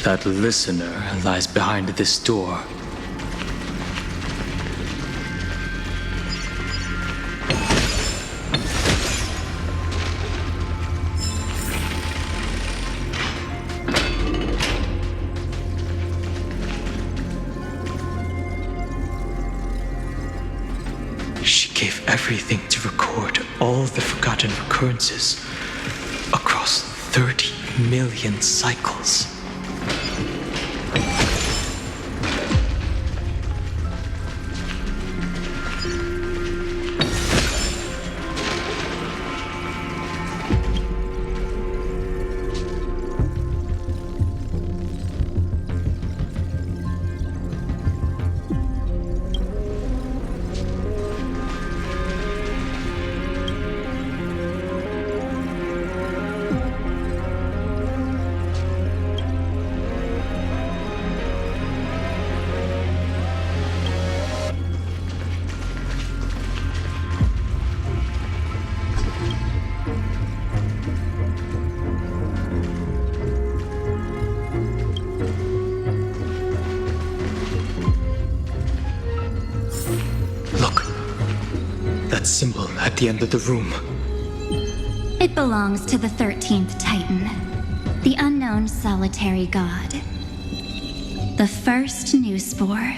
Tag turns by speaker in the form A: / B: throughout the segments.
A: That listener lies behind this door. She gave everything to record all the forgotten occurrences across 30 million cycles. That symbol at the end of the room.
B: It belongs to the 13th Titan, the unknown solitary god. The first new spore,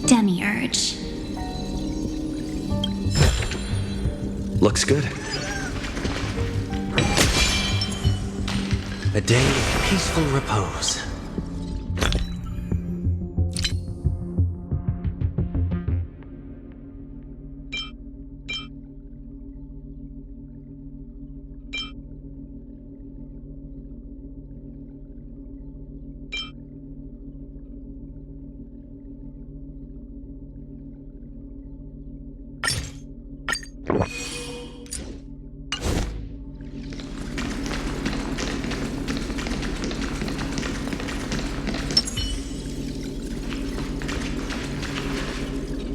B: Demiurge.
C: Looks good. A day of peaceful repose.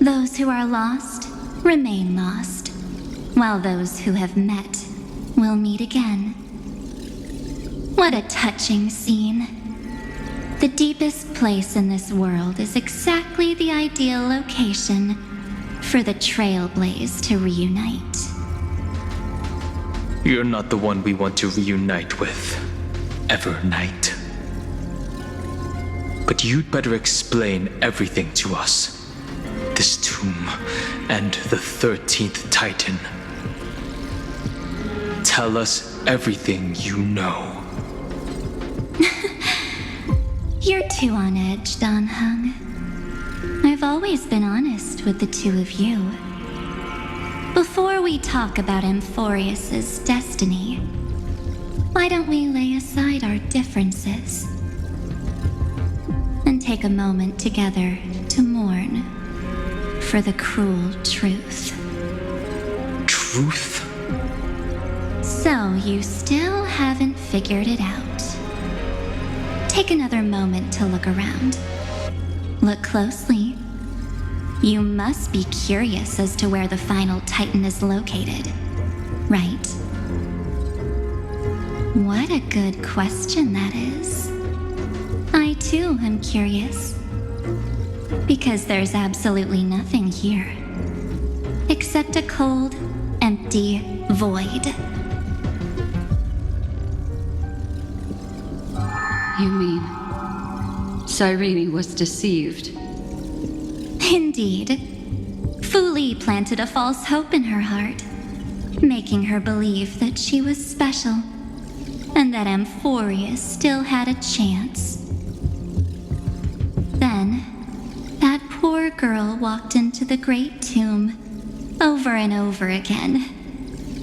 B: Those who are lost remain lost, while those who have met will meet again. What a touching scene. The deepest place in this world is exactly the ideal location for the Trailblaze to reunite.
A: You're not the one we want to reunite with, Evernight. But you'd better explain everything to us. This tomb and the 13th Titan. Tell us everything you know.
B: You're too on edge, Don Hung. I've always been honest with the two of you. Before we talk about Amphorius's destiny, why don't we lay aside our differences and take a moment together to mourn for the cruel truth.
A: Truth?
B: So you still haven't figured it out. Take another moment to look around. Look closely. You must be curious as to where the final Titan is located, right? What a good question that is. I too am curious. Because there's absolutely nothing here. Except a cold, empty void.
D: You mean Cyrene was deceived?
B: Indeed. Fuli planted a false hope in her heart, making her believe that she was special, and that Amphorius still had a chance. Then, that poor girl walked into the great tomb over and over again,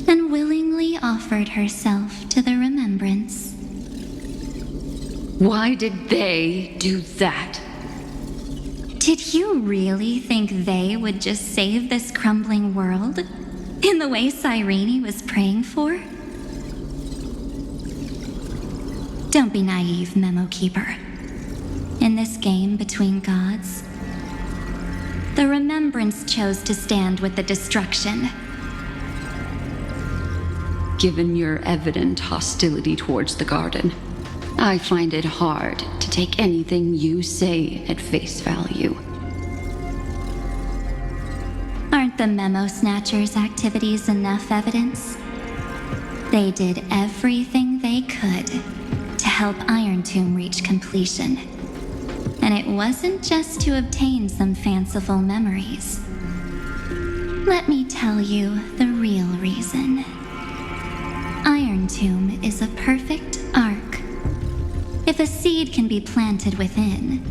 B: and willingly offered herself to the remembrance.
D: Why did they do that?
B: Did you really think they would just save this crumbling world in the way Cyrene was praying for? Don't be naive, Memo Keeper. In this game between gods, the Remembrance chose to stand with the destruction.
D: Given your evident hostility towards the garden, I find it hard to take anything you say at face value.
B: Aren't the Memo Snatchers' activities enough evidence? They did everything they could to help Iron Tomb reach completion. And it wasn't just to obtain some fanciful memories. Let me tell you the real reason. Iron Tomb is a perfect arc. If a seed can be planted within,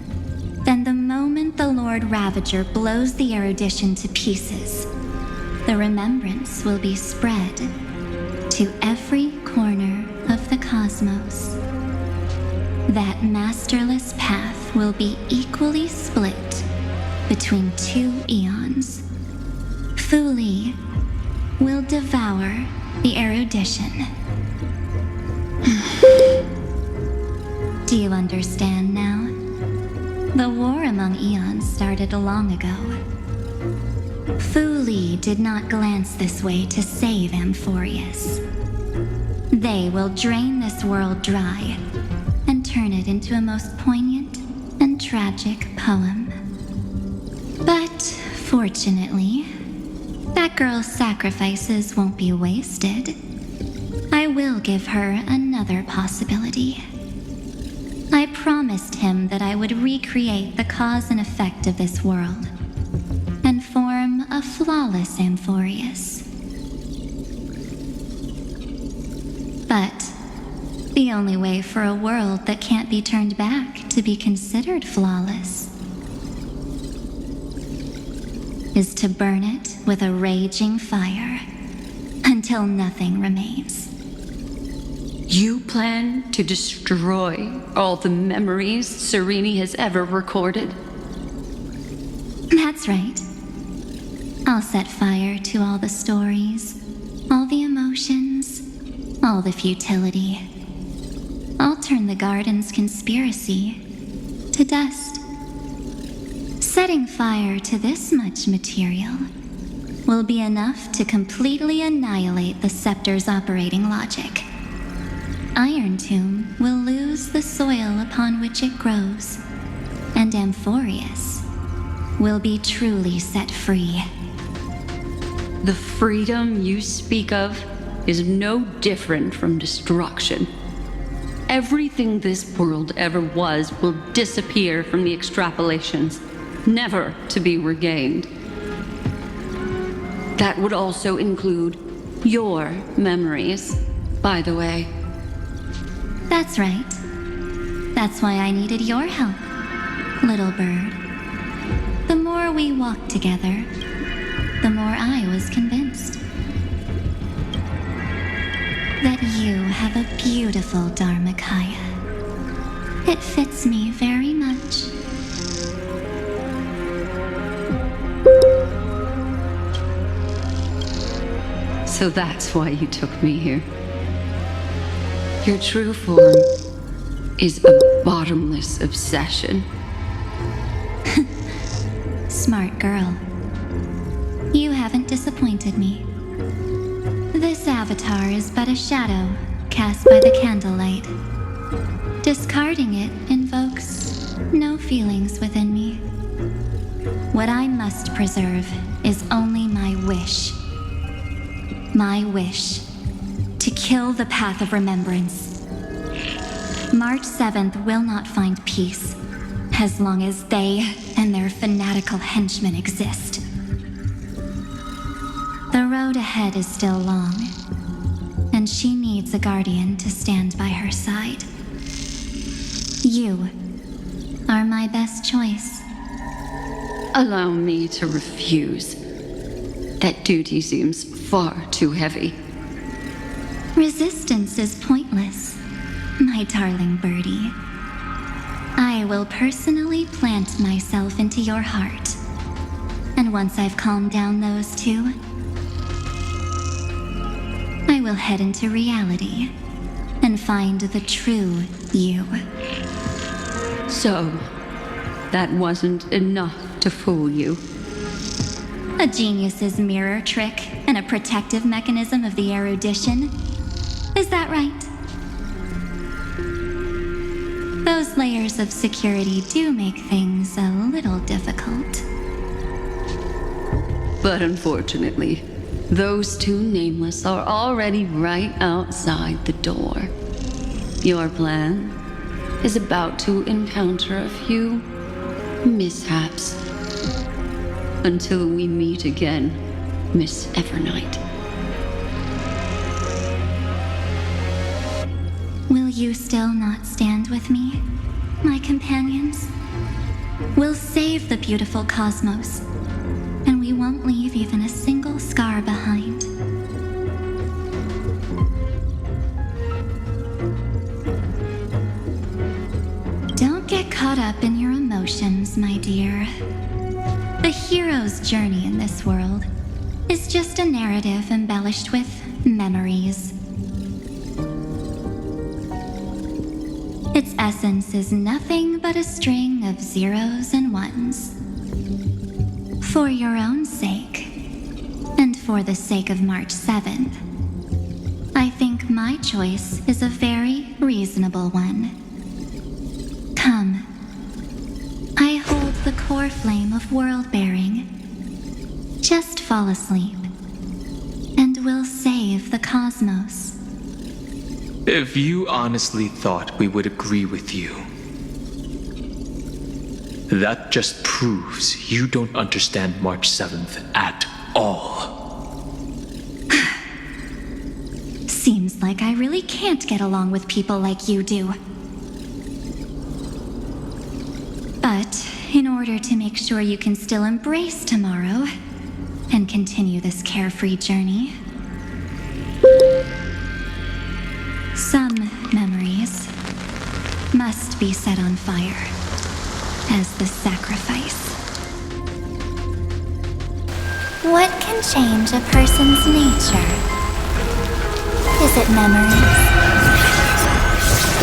B: then the moment the Lord Ravager blows the erudition to pieces, the remembrance will be spread to every corner of the cosmos. That masterless path will be equally split between two eons. Fu Li will devour the erudition. Do you understand now? The war among eons started long ago. Fu Li did not glance this way to save Amphorius. They will drain this world dry and turn it into a most poignant and tragic poem. But fortunately, that girl's sacrifices won't be wasted. I will give her another possibility. I promised him that I would recreate the cause and effect of this world and form a flawless Amphorius. But the only way for a world that can't be turned back to be considered flawless is to burn it with a raging fire until nothing remains.
D: You plan to destroy all the memories Serene has ever recorded?
B: That's right. I'll set fire to all the stories, all the emotions, all the futility. I'll turn the garden's conspiracy to dust. Setting fire to this much material will be enough to completely annihilate the scepter's operating logic. Iron Tomb will lose the soil upon which it grows, and Amphorius will be truly set free.
D: The freedom you speak of is no different from destruction. Everything this world ever was will disappear from the extrapolations, never to be regained. That would also include your memories, by the way.
B: That's right. That's why I needed your help, little bird. The more we walked together, the more I was convinced that you have a beautiful Dharmakaya. It fits me very much.
D: So that's why you took me here. Your true form is a bottomless obsession.
B: Smart girl. You haven't disappointed me. This avatar is but a shadow cast by the candlelight. Discarding it invokes no feelings within me. What I must preserve is only my wish. My wish to kill the path of remembrance. March 7th will not find peace as long as they and their fanatical henchmen exist. The road ahead is still long, and she needs a guardian to stand by her side. You are my best choice.
D: Allow me to refuse. That duty seems far too heavy.
B: Resistance is pointless, my darling birdie. I will personally plant myself into your heart. And once I've calmed down those two, I will head into reality and find the true you.
D: So, that wasn't enough to fool you.
B: A genius's mirror trick and a protective mechanism of the erudition. Is that right? layers of security do make things a little difficult.
D: But unfortunately, those two nameless are already right outside the door. Your plan is about to encounter a few mishaps. Until we meet again, Miss Evernight.
B: Will you still not stand with me, my companions? We'll save the beautiful cosmos, and we won't leave even a single scar behind. Don't get caught up in your emotions, my dear. The hero's journey in this world is just a narrative embellished with memories. Its essence is nothing but a string of zeros and ones. For your own sake, and for the sake of March 7th, I think my choice is a very reasonable one. Come. I hold the core flame of world-bearing. Just fall asleep, and we'll save the cosmos.
A: If you honestly thought we would agree with you, that just proves you don't understand March 7th at all.
B: Seems like I really can't get along with people like you do. But in order to make sure you can still embrace tomorrow and continue this carefree journey, some memories must be set on fire as the sacrifice. What can change a person's nature? Is it memories?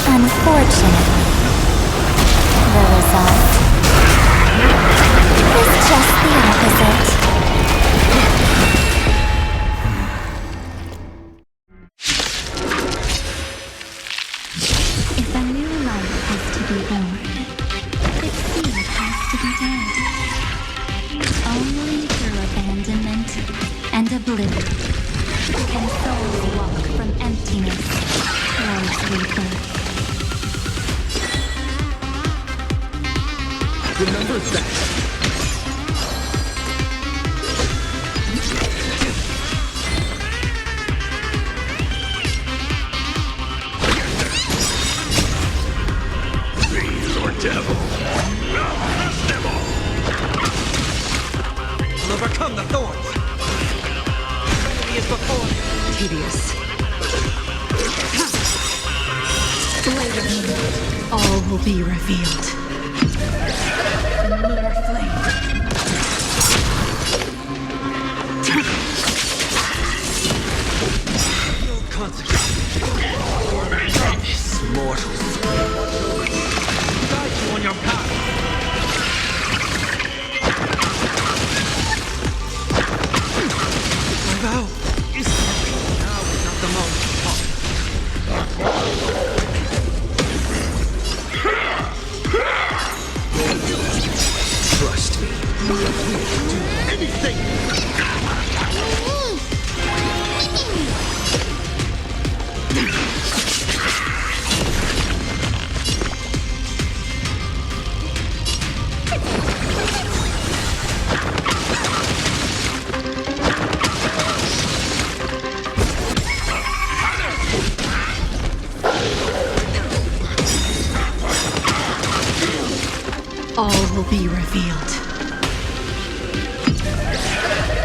B: Unfortunately, the result is just the opposite. If a new life is to be born, its seed has to be dead. Only through abandonment and oblivion can souls walk from emptiness towards rebirth.
C: Remember that.
E: Overcome the thorns. Enemy is before me.
F: Tedious. Later, all will be revealed. The lunar flame.
E: No consequence. This mortals. Guide you on your path. My vow is now is not the moment to
C: Trust me.
E: we'll do anything.
F: All will be revealed.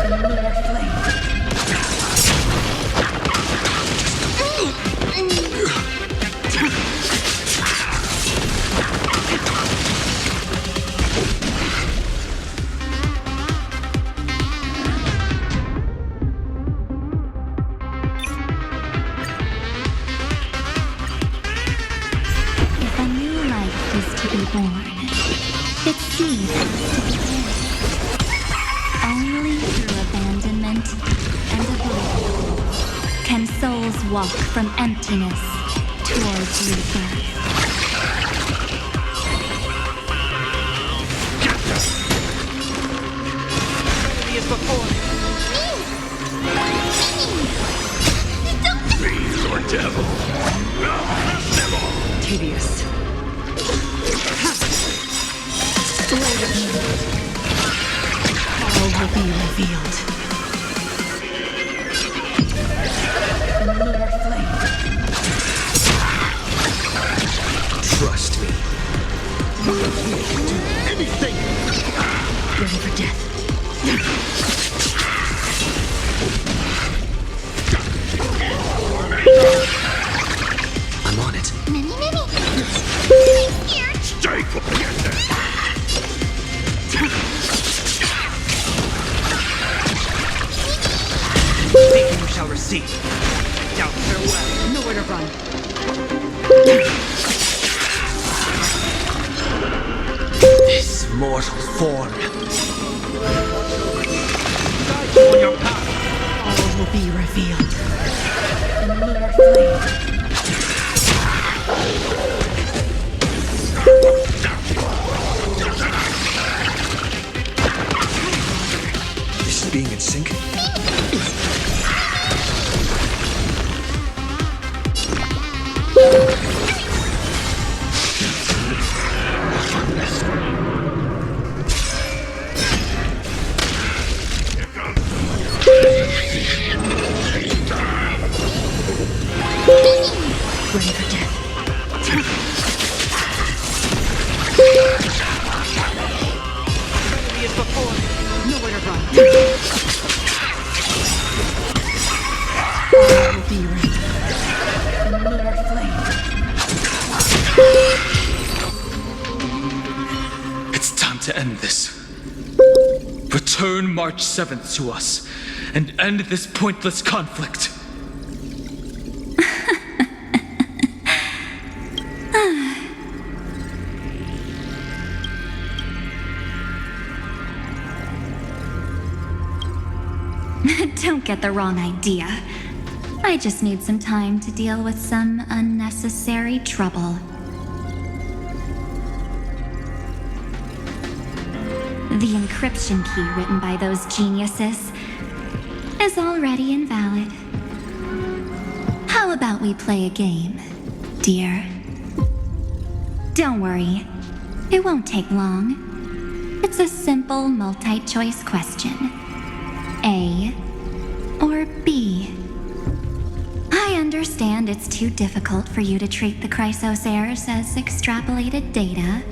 F: The lunar flame.
B: If a new life is to be born, its seed has to be dead. Only through abandonment and oblivion can souls walk from emptiness towards rebirth.
E: before me.
C: Fiend or devil.
F: Tedious. All will be revealed. The lunar flame.
C: Trust me. You can do anything.
F: Ready for death.
C: I'm on it. Stay for
E: Seeking you shall receive. Doubt farewell.
F: Nowhere to run.
C: this mortal form.
E: On your path.
F: All will be revealed. The lunar flame.
C: This is being in sync.
F: Ready for death.
E: Enemy is before me.
F: Nowhere to run. All will be revealed. The lunar flame.
A: It's time to end this. Return March 7th to us and end this pointless conflict.
B: Don't get the wrong idea. I just need some time to deal with some unnecessary trouble. The encryption key written by those geniuses is already invalid. How about we play a game, dear? Don't worry, it won't take long. It's a simple multi-choice question. A or B? I understand it's too difficult for you to treat the Chrysos heirs as extrapolated data.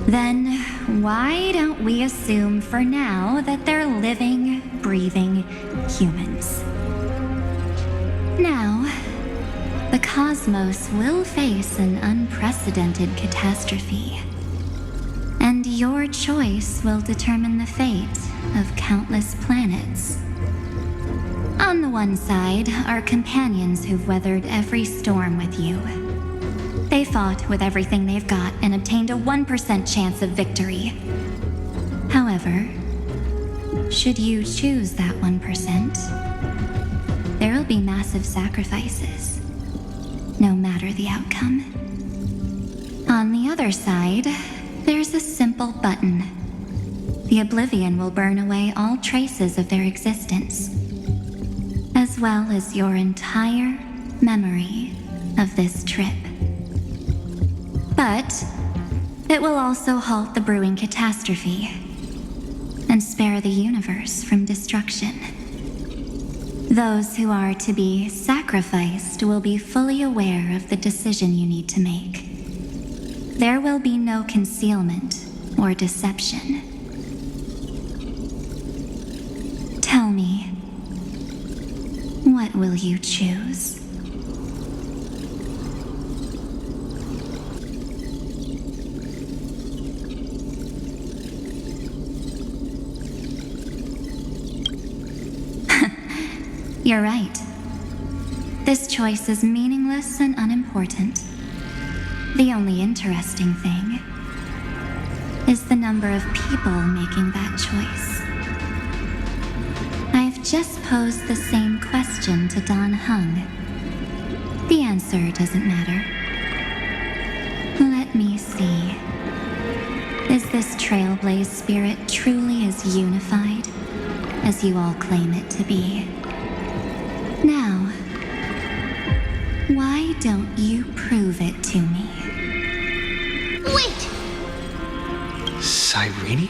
B: Then why don't we assume for now that they're living, breathing humans? Now, the cosmos will face an unprecedented catastrophe. And your choice will determine the fate of countless planets. On the one side are companions who've weathered every storm with you. They fought with everything they've got and obtained a 1% chance of victory. However, should you choose that 1%, there'll be massive sacrifices, no matter the outcome. On the other side, there's a simple button. The oblivion will burn away all traces of their existence, as well as your entire memory of this trip. But it will also halt the brewing catastrophe and spare the universe from destruction. Those who are to be sacrificed will be fully aware of the decision you need to make. There will be no concealment or deception. Tell me, what will you choose? You're right. This choice is meaningless and unimportant. The only interesting thing is the number of people making that choice. I've just posed the same question to Don Hung. The answer doesn't matter. Let me see. Is this Trailblaze spirit truly as unified as you all claim it to be. Now, why don't you prove it to me?
G: Wait!
C: Cyrene?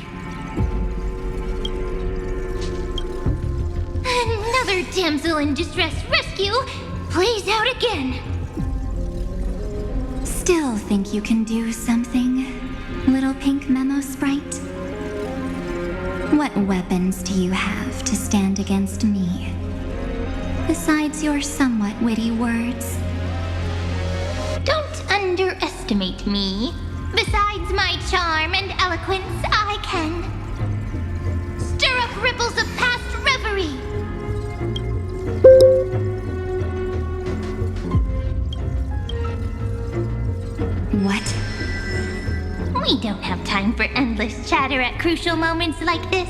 G: Another damsel in distress rescue plays out again.
B: Still think you can do something, little pink memo sprite? What weapons do you have to stand against me? Besides your somewhat witty words.
G: Don't underestimate me. Besides my charm and eloquence, I can stir up ripples of past reverie.
B: What?
G: We don't have time for endless chatter at crucial moments like this.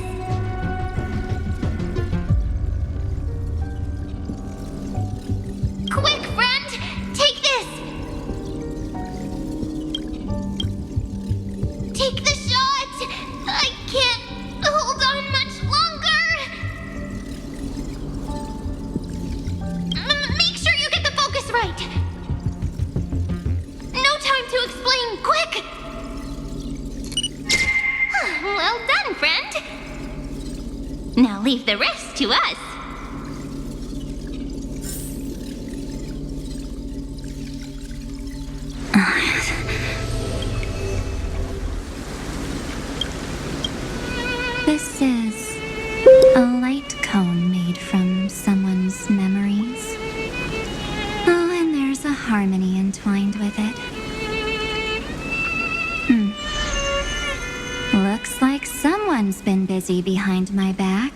G: Quick, friend! Take this! Take the shot! I can't hold on much longer! Make sure you get the focus right! No time to explain, quick! Well done, friend! Now leave the rest to us.
B: This is a light cone made from someone's memories. Oh, and there's a harmony entwined with it. Looks like someone's been busy behind my back.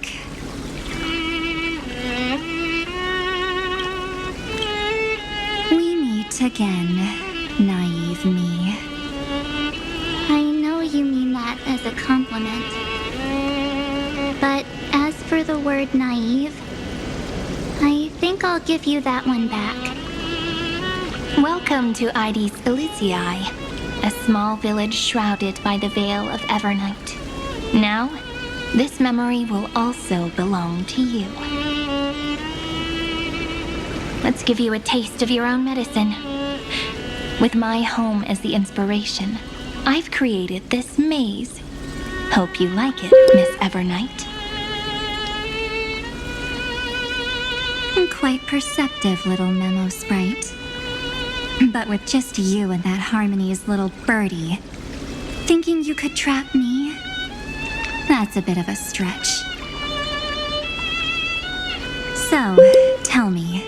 B: We meet again, naive me.
G: I know you mean that as a compliment. But as for the word naive, I think I'll give you that one back. Welcome to Ides Elysiae, a small village shrouded by the veil of Evernight. Now, this memory will also belong to you. Let's give you a taste of your own medicine. With my home as the inspiration, I've created this maze. Hope you like it, Miss Evernight.
B: Quite perceptive little memo sprite. But with just you and that Harmony's little birdie, thinking you could trap me? That's a bit of a stretch. So, tell me,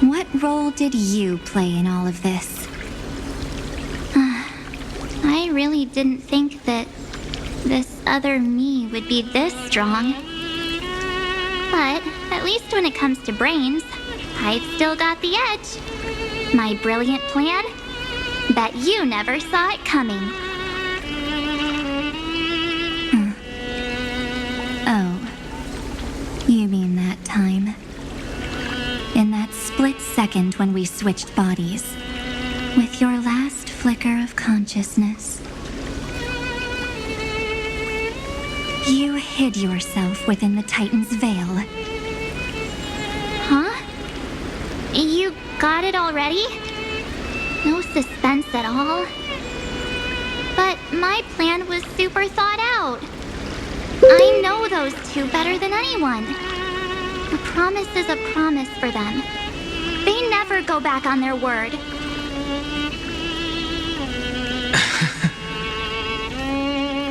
B: what role did you play in all of this?
G: I really didn't think that this other me would be this strong. But at least when it comes to brains, I've still got the edge. My brilliant plan? Bet you never saw it coming.
B: Oh, you mean that time? In that split second when we switched bodies, with your last flicker of consciousness. You hid yourself within the Titan's veil.
G: Huh? You got it already? No suspense at all? But my plan was super thought out. I know those two better than anyone. A promise is a promise for them. They never go back on their word.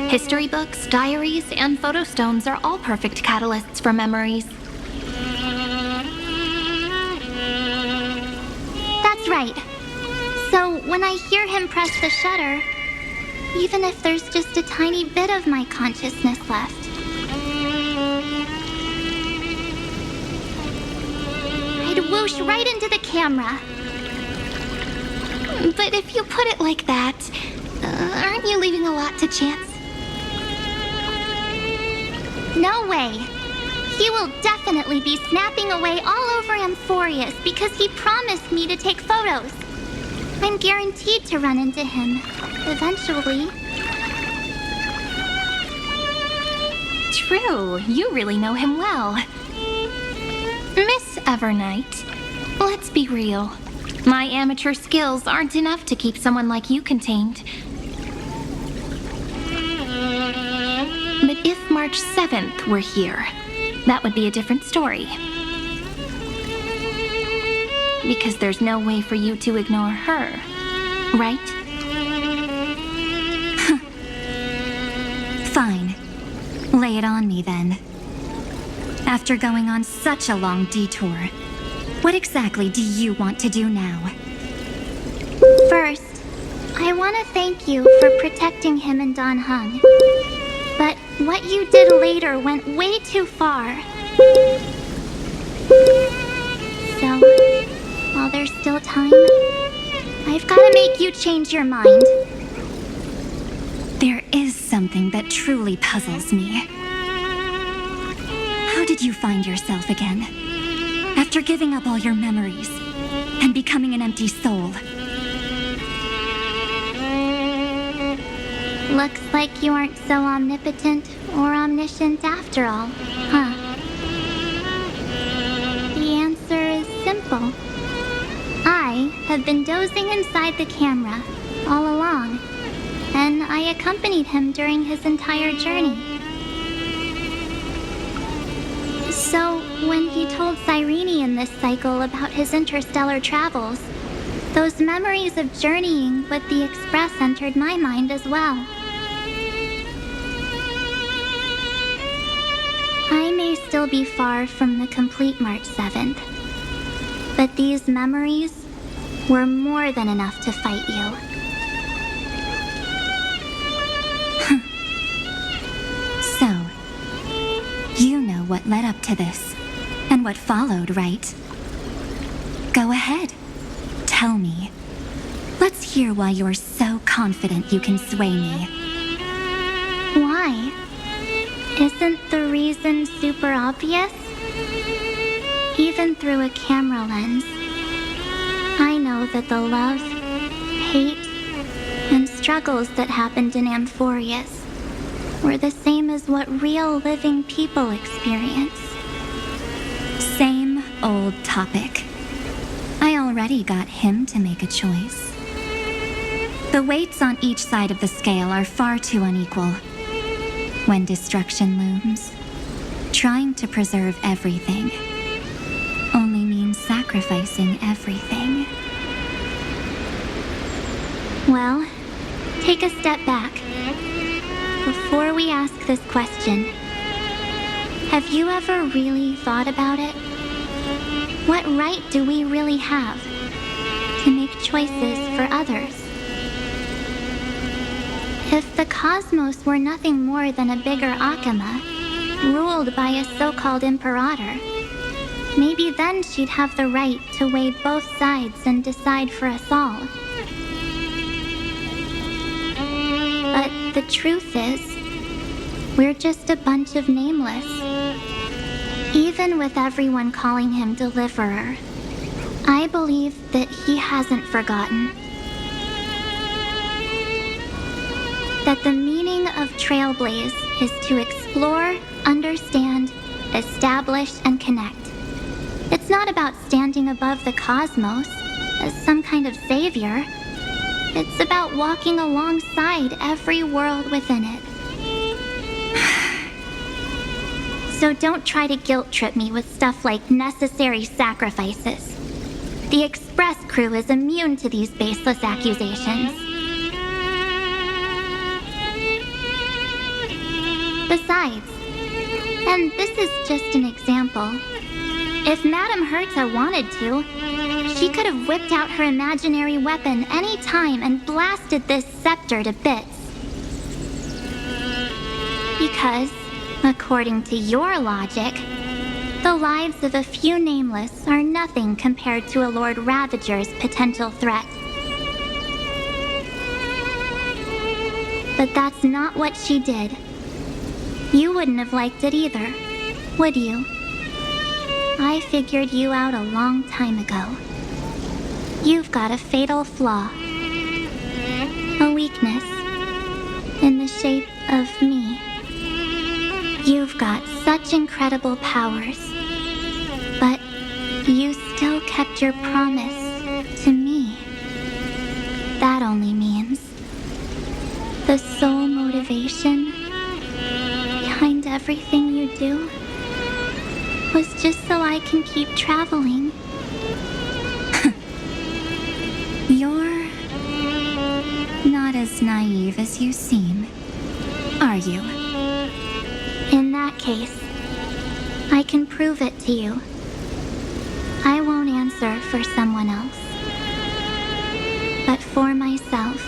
G: History books, diaries, and photo stones are all perfect catalysts for memories. That's right. So when I hear him press the shutter, even if there's just a tiny bit of my consciousness left, I'd whoosh right into the camera. But if you put it like that, aren't you leaving a lot to chance? No way. He will definitely be snapping away all over Amphorius because he promised me to take photos. I'm guaranteed to run into him, eventually.
H: True, you really know him well. Miss Evernight, let's be real. My amateur skills aren't enough to keep someone like you contained. But if March 7th were here, that would be a different story. Because there's no way for you to ignore her, right?
B: Fine. Lay it on me then. After going on such a long detour, what exactly do you want to do now?
G: First, I want to thank you for protecting him and Don Hung. But what you did later went way too far. So, while there's still time, I've got to make you change your mind.
B: There is something that truly puzzles me. How did you find yourself again? After giving up all your memories and becoming an empty soul.
G: Looks like you aren't so omnipotent or omniscient after all, huh? The answer is simple. I have been dozing inside the camera all along, and I accompanied him during his entire journey. So, when he told Cyrene in this cycle about his interstellar travels, those memories of journeying with the Express entered my mind as well. I may still be far from the complete March 7th, but these memories were more than enough to fight you.
B: So, you know what led up to this, and what followed, right? Go ahead. Tell me. Let's hear why you're so confident you can sway me.
G: Why? Isn't the reason super obvious? Even through a camera lens, I know that the love, hate, and struggles that happened in Amphorius were the same as what real living people experience.
B: Same old topic. I already got him to make a choice. The weights on each side of the scale are far too unequal. When destruction looms, trying to preserve everything only means sacrificing everything.
G: Well, take a step back. Before we ask this question, have you ever really thought about it? What right do we really have to make choices for others? If the cosmos were nothing more than a bigger Akama, ruled by a so-called imperator, maybe then she'd have the right to weigh both sides and decide for us all. But the truth is, we're just a bunch of nameless. Even with everyone calling him Deliverer, I believe that he hasn't forgotten. That the meaning of Trailblaze is to explore, understand, establish, and connect. It's not about standing above the cosmos as some kind of savior. It's about walking alongside every world within it. So don't try to guilt trip me with stuff like necessary sacrifices. The Express crew is immune to these baseless accusations. Besides, and this is just an example, if Madame Herta wanted to, she could have whipped out her imaginary weapon any time and blasted this scepter to bits. Because, according to your logic, the lives of a few nameless are nothing compared to a Lord Ravager's potential threat. But that's not what she did. You wouldn't have liked it either, would you? I figured you out a long time ago. You've got a fatal flaw. A weakness. In the shape of me. You've got such incredible powers, but you still kept your promise to me. That only means the sole motivation behind everything you do was just so I can keep traveling.
B: You're not as naive as you seem, are you?
G: In that case, I can prove it to you. I won't answer for someone else, but for myself.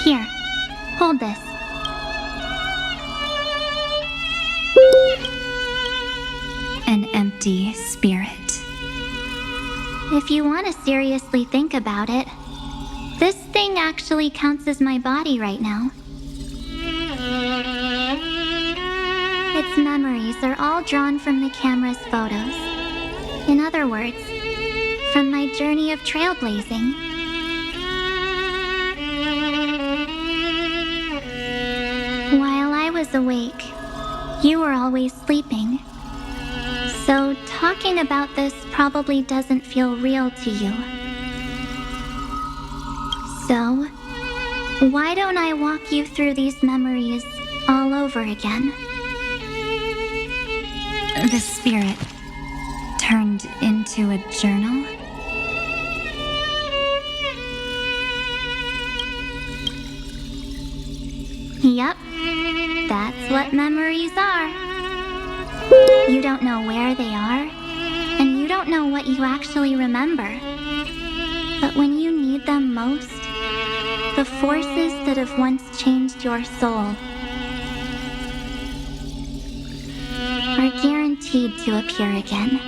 G: Here, hold this.
B: An empty spirit.
G: If you want to seriously think about it, this thing actually counts as my body right now. Its memories are all drawn from the camera's photos. In other words, from my journey of trailblazing. While I was awake, you were always sleeping. So talking about this probably doesn't feel real to you. So, why don't I walk you through these memories all over again?
B: The spirit turned into a journal?
G: Yep, that's what memories are. You don't know where they are, and you don't know what you actually remember. But when you need them most, the forces that have once changed your soul are guaranteed to appear again.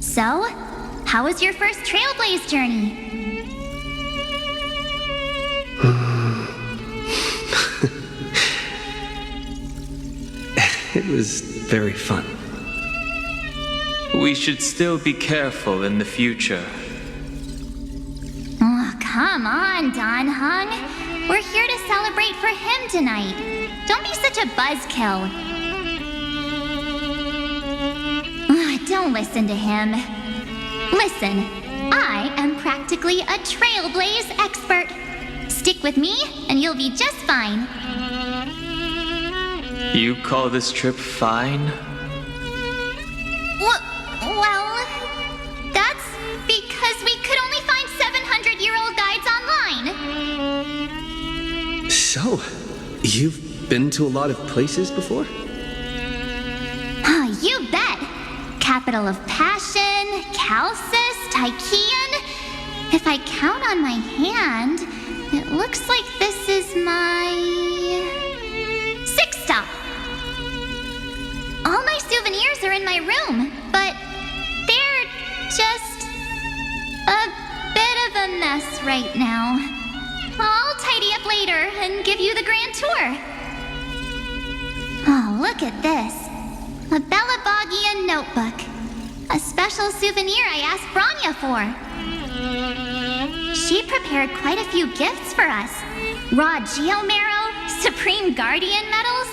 B: So, how was your first Trailblaze journey?
C: It was very fun.
A: We should still be careful in the future.
B: Oh, come on, Don Hung. We're here to celebrate for him tonight. Don't be such a buzzkill. Don't listen to him. Listen, I am practically a Trailblaze expert. Stick with me, and you'll be just fine.
A: You call this trip fine?
B: Well, that's because we could only find 700-year-old guides online.
C: So, you've been to a lot of places before?
B: You bet. Capital of Passion, Calcis, Tychean. If I count on my hand, it looks like this is my 6th stop. All my souvenirs are in my room, but they're just a bit of a mess right now. I'll tidy up later and give you the grand tour. Oh, look at this. A Belabogian notebook. A special souvenir I asked Branya for. She prepared quite a few gifts for us. Raw Geomarrow, Supreme Guardian medals.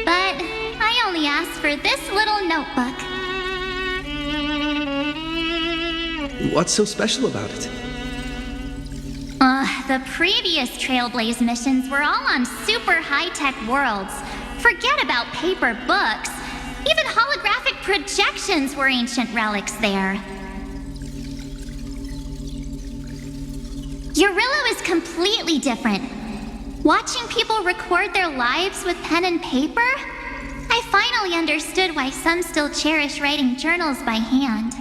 B: But I only asked for this little notebook.
C: What's so special about it?
B: The previous Trailblaze missions were all on super high-tech worlds. Forget about paper books. Even holographic projections were ancient relics there. Eurillo is completely different. Watching people record their lives with pen and paper, I finally understood why some still cherish writing journals by hand.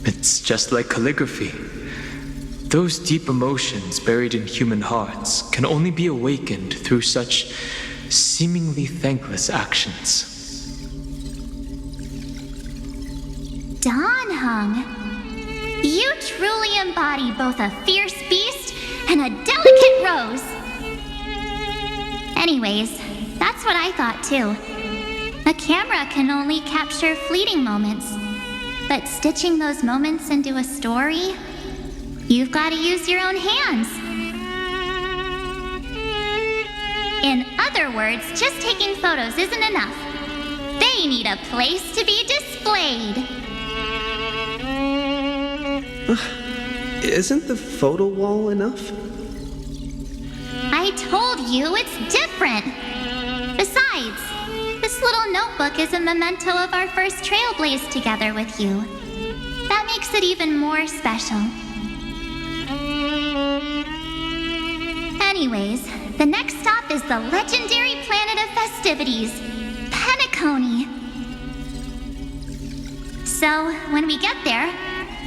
A: It's just like calligraphy. Those deep emotions buried in human hearts can only be awakened through such seemingly thankless actions.
B: Don Hung,
G: You truly embody both a fierce beast and a delicate rose. Anyways, that's what I thought too. A camera can only capture fleeting moments, but stitching those moments into a story, you've got to use your own hands. In other words, just taking photos isn't enough. They need a place to be displayed.
C: Isn't the photo wall enough?
G: I told you it's different. Besides, this little notebook is a memento of our first trailblaze together with you. That makes it even more special. Anyways, the next stop is the legendary planet of festivities, Penacony. So, when we get there,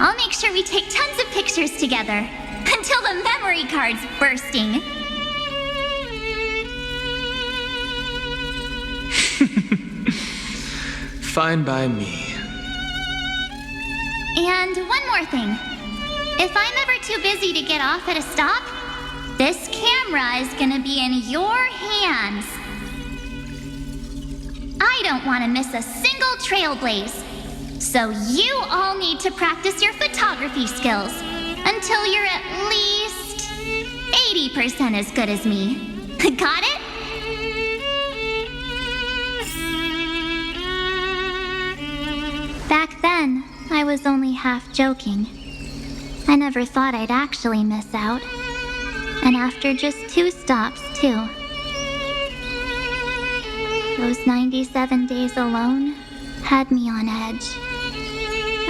G: I'll make sure we take tons of pictures together until the memory card's bursting.
A: Fine by me.
G: And one more thing. If I'm ever too busy to get off at a stop, this camera is gonna be in your hands. I don't want to miss a single trailblaze. So you all need to practice your photography skills until you're at least 80% as good as me. Got it? Back then, I was only half joking. I never thought I'd actually miss out. And after just 2 stops, too. Those 97 days alone had me on edge.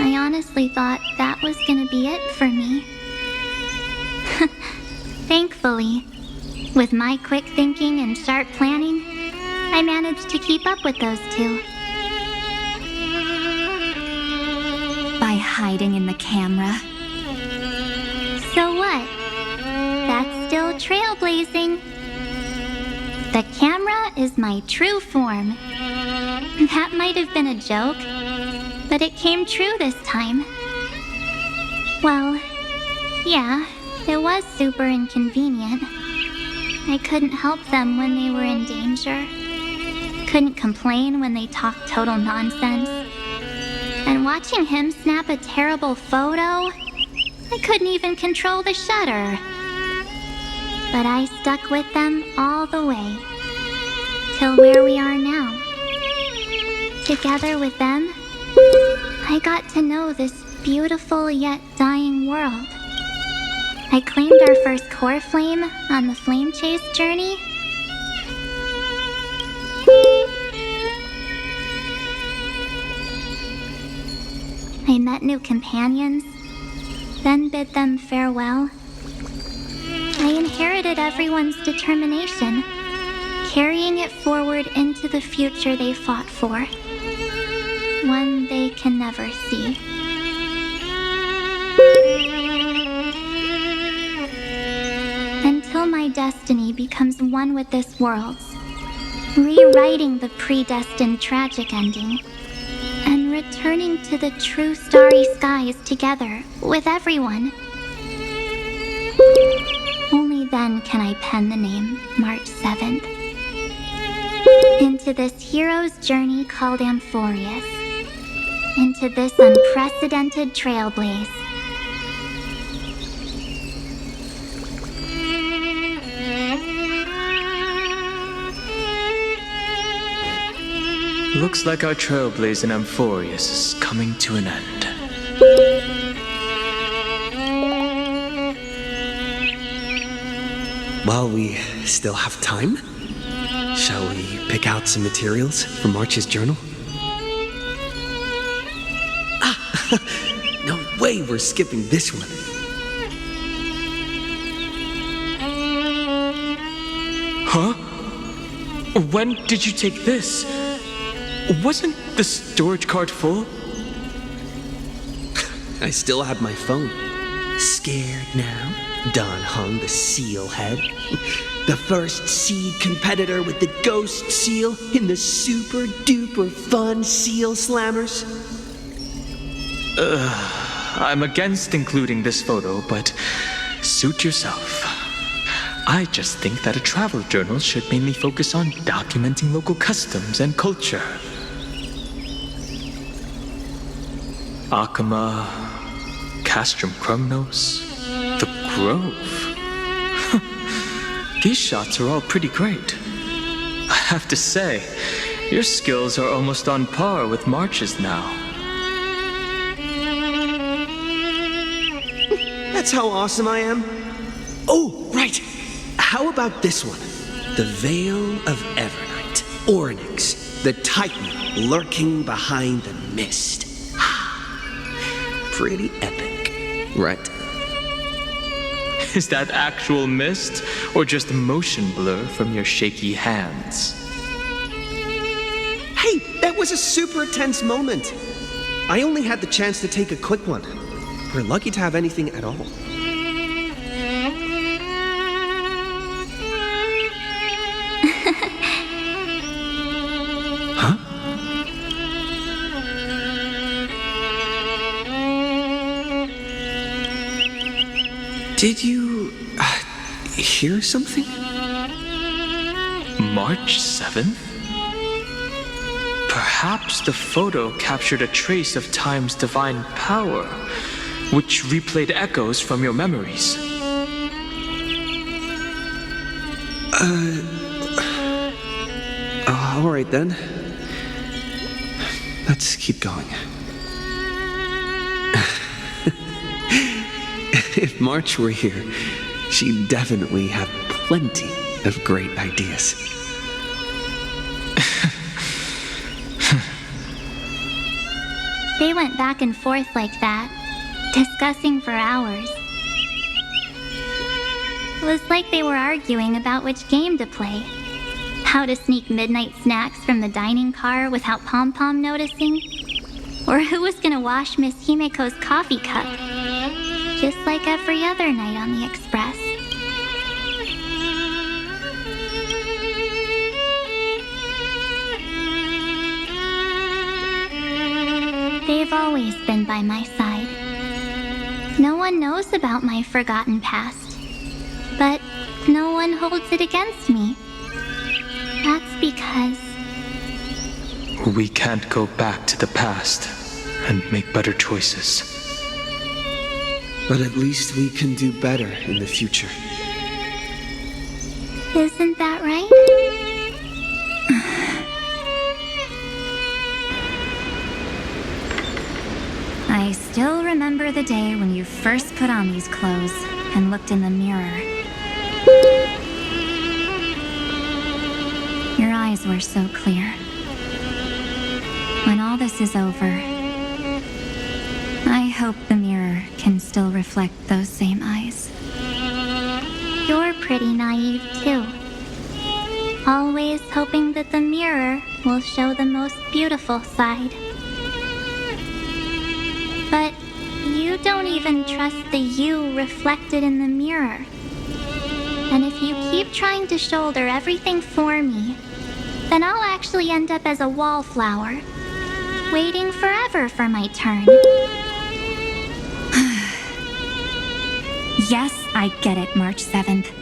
G: I honestly thought that was gonna be it for me. Thankfully, with my quick thinking and sharp planning, I managed to keep up with those 2.
B: By hiding in the camera.
G: So what? That's still trailblazing. The camera is my true form. That might have been a joke, but it came true this time. Well, yeah, it was super inconvenient. I couldn't help them when they were in danger. Couldn't complain when they talked total nonsense. And watching him snap a terrible photo, I couldn't even control the shutter. But I stuck with them all the way, till where we are now. Together with them, I got to know this beautiful yet dying world. I claimed our first core flame on the flame chase journey. I met new companions, then bid them farewell. I inherited everyone's determination, carrying it forward into the future they fought for. One they can never see. Until my destiny becomes one with this world's, rewriting the predestined tragic ending, and returning to the true starry skies together with everyone. Only then can I pen the name March 7th. Into this hero's journey called Amphorius. Into this unprecedented trailblaze.
A: Looks like our trailblaze in Amphorius is coming to an end.
C: While we still have time, shall we pick out some materials for March's journal? No way we're skipping this one.
A: Huh? When did you take this? Wasn't the storage card full?
C: I still have my phone. Scared now? Don Hung, the seal head. The first seed competitor with the ghost seal in the super duper fun seal slammers.
A: I'm against including this photo, but suit yourself. I just think that a travel journal should mainly focus on documenting local customs and culture. Akama, Castrum Krumnos, the Grove. These shots are all pretty great. I have to say, your skills are almost on par with March's now.
C: That's how awesome I am. Oh, right. How about this one? The Veil of Evernight. Ornyx, the Titan lurking behind the mist. Pretty epic, right?
A: Is that actual mist, or just motion blur from your shaky hands?
C: Hey, that was a super tense moment. I only had the chance to take a quick one. We're lucky to have anything at all. Huh? Did you hear something?
A: March 7th? Perhaps the photo captured a trace of time's divine power, which replayed echoes from your memories.
C: All right then. Let's keep going. If March were here, she'd definitely have plenty of great ideas.
G: They went back and forth like that, discussing for hours. It was like they were arguing about which game to play. How to sneak midnight snacks from the dining car without Pom-Pom noticing. Or who was gonna wash Miss Himeko's coffee cup. Just like every other night on the Express. They've always been by my side. No one knows about my forgotten past, but no one holds it against me. That's because
A: We can't go back to the past and make better choices.
C: But at least we can do better in the future.
G: isn't that right?
B: I still remember the day when you first put on these clothes and looked in the mirror. Your eyes were so clear. When all this is over, I hope the mirror can still reflect those same eyes.
G: You're pretty naive, too. Always hoping that the mirror will show the most beautiful side. But you don't even trust the you reflected in the mirror. And if you keep trying to shoulder everything for me, then I'll actually end up as a wallflower, waiting forever for my turn.
B: Yes, I get it, March 7th.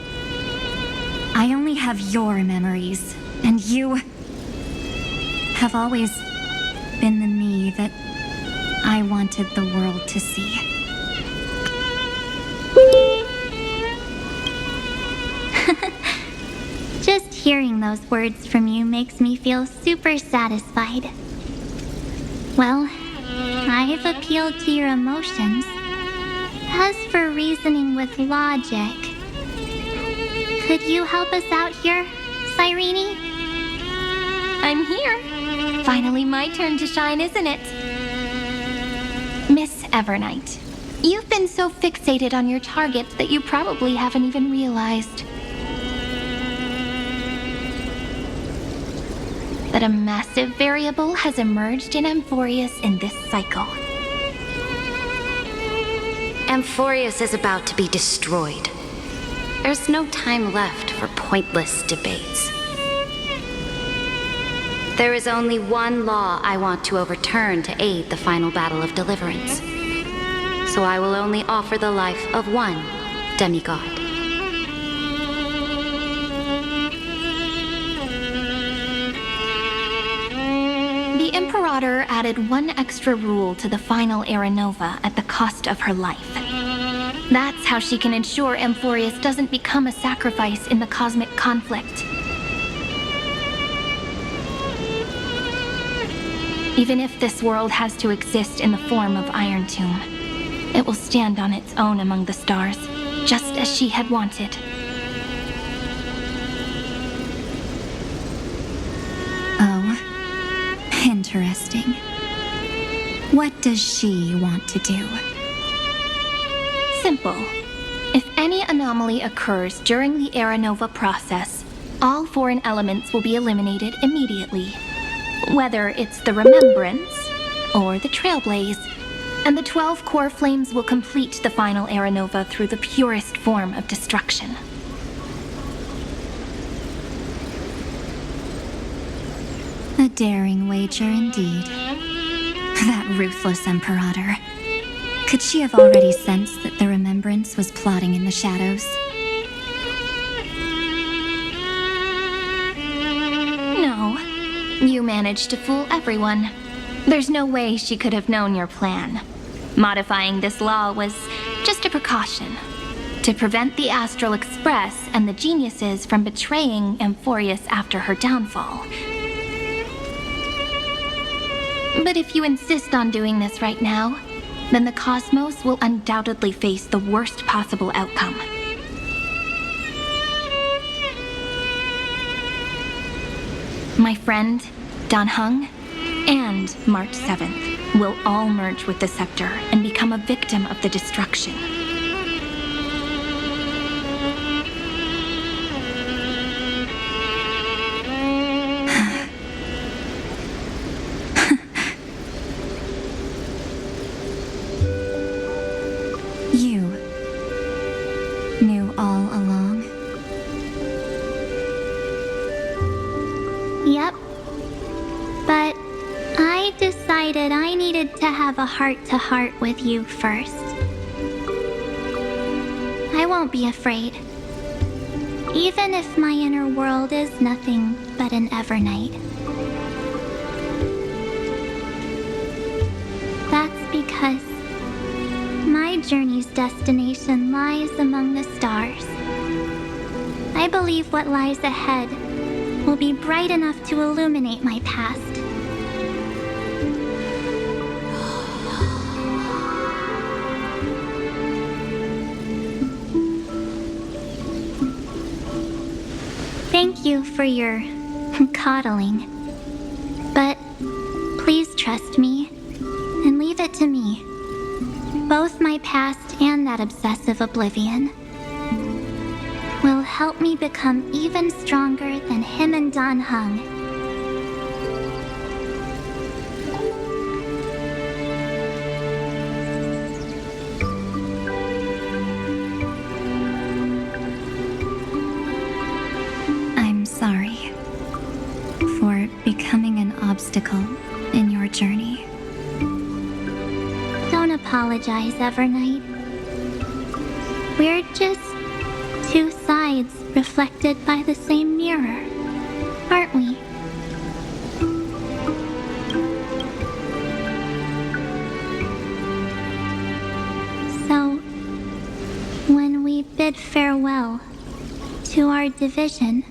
B: I only have your memories, and you have always been the me that I wanted the world to see.
G: Just hearing those words from you makes me feel super satisfied. Well, I've appealed to your emotions. As for reasoning with logic, could you help us out here, Cyrene?
H: I'm here. Finally my turn to shine, isn't it? Miss Evernight, you've been so fixated on your targets that you probably haven't even realized that a massive variable has emerged in Amphorius in this cycle.
I: Amphorius is about to be destroyed. There's no time left for pointless debates. There is only one law I want to overturn to aid the final battle of deliverance. so I will only offer the life of one demigod.
H: The Imperator added one extra rule to the final Era Nova at the cost of her life. That's how she can ensure Amphorius doesn't become a sacrifice in the cosmic conflict. Even if this world has to exist in the form of Iron Tomb, it will stand on its own among the stars, just as she had wanted.
B: Oh, interesting. What does she want to do?
H: Simple. If any anomaly occurs during the Era Nova process, all foreign elements will be eliminated immediately. Whether it's the Remembrance or the Trailblaze, and the 12 core flames will complete the final Era Nova through the purest form of destruction.
B: A daring wager indeed. That ruthless Imperator. Could she have already sensed that the Remembrance was plotting in the shadows?
H: No. You managed to fool everyone. There's no way she could have known your plan. Modifying this law was just a precaution to prevent the Astral Express and the geniuses from betraying Amphorius after her downfall. But if you insist on doing this right now, then the cosmos will undoubtedly face the worst possible outcome. My friend, Dan Heng, and March 7th will all merge with the Scepter and become a victim of the destruction.
B: You knew all along?
G: Yep. But I decided I needed to have a heart-to-heart with you first. I won't be afraid. Even if my inner world is nothing but an Evernight. That's because my journey's destination lies among the stars. I believe what lies ahead will be bright enough to illuminate my past. Thank you for your coddling. But please trust me and leave it to me. Both my past and that obsessive oblivion will help me become even stronger than him and Dan Heng.
B: I'm sorry for becoming an obstacle in your journey.
G: Don't apologize, Evernight. We're just two sides reflected by the same mirror, aren't we? So, when we bid farewell to our division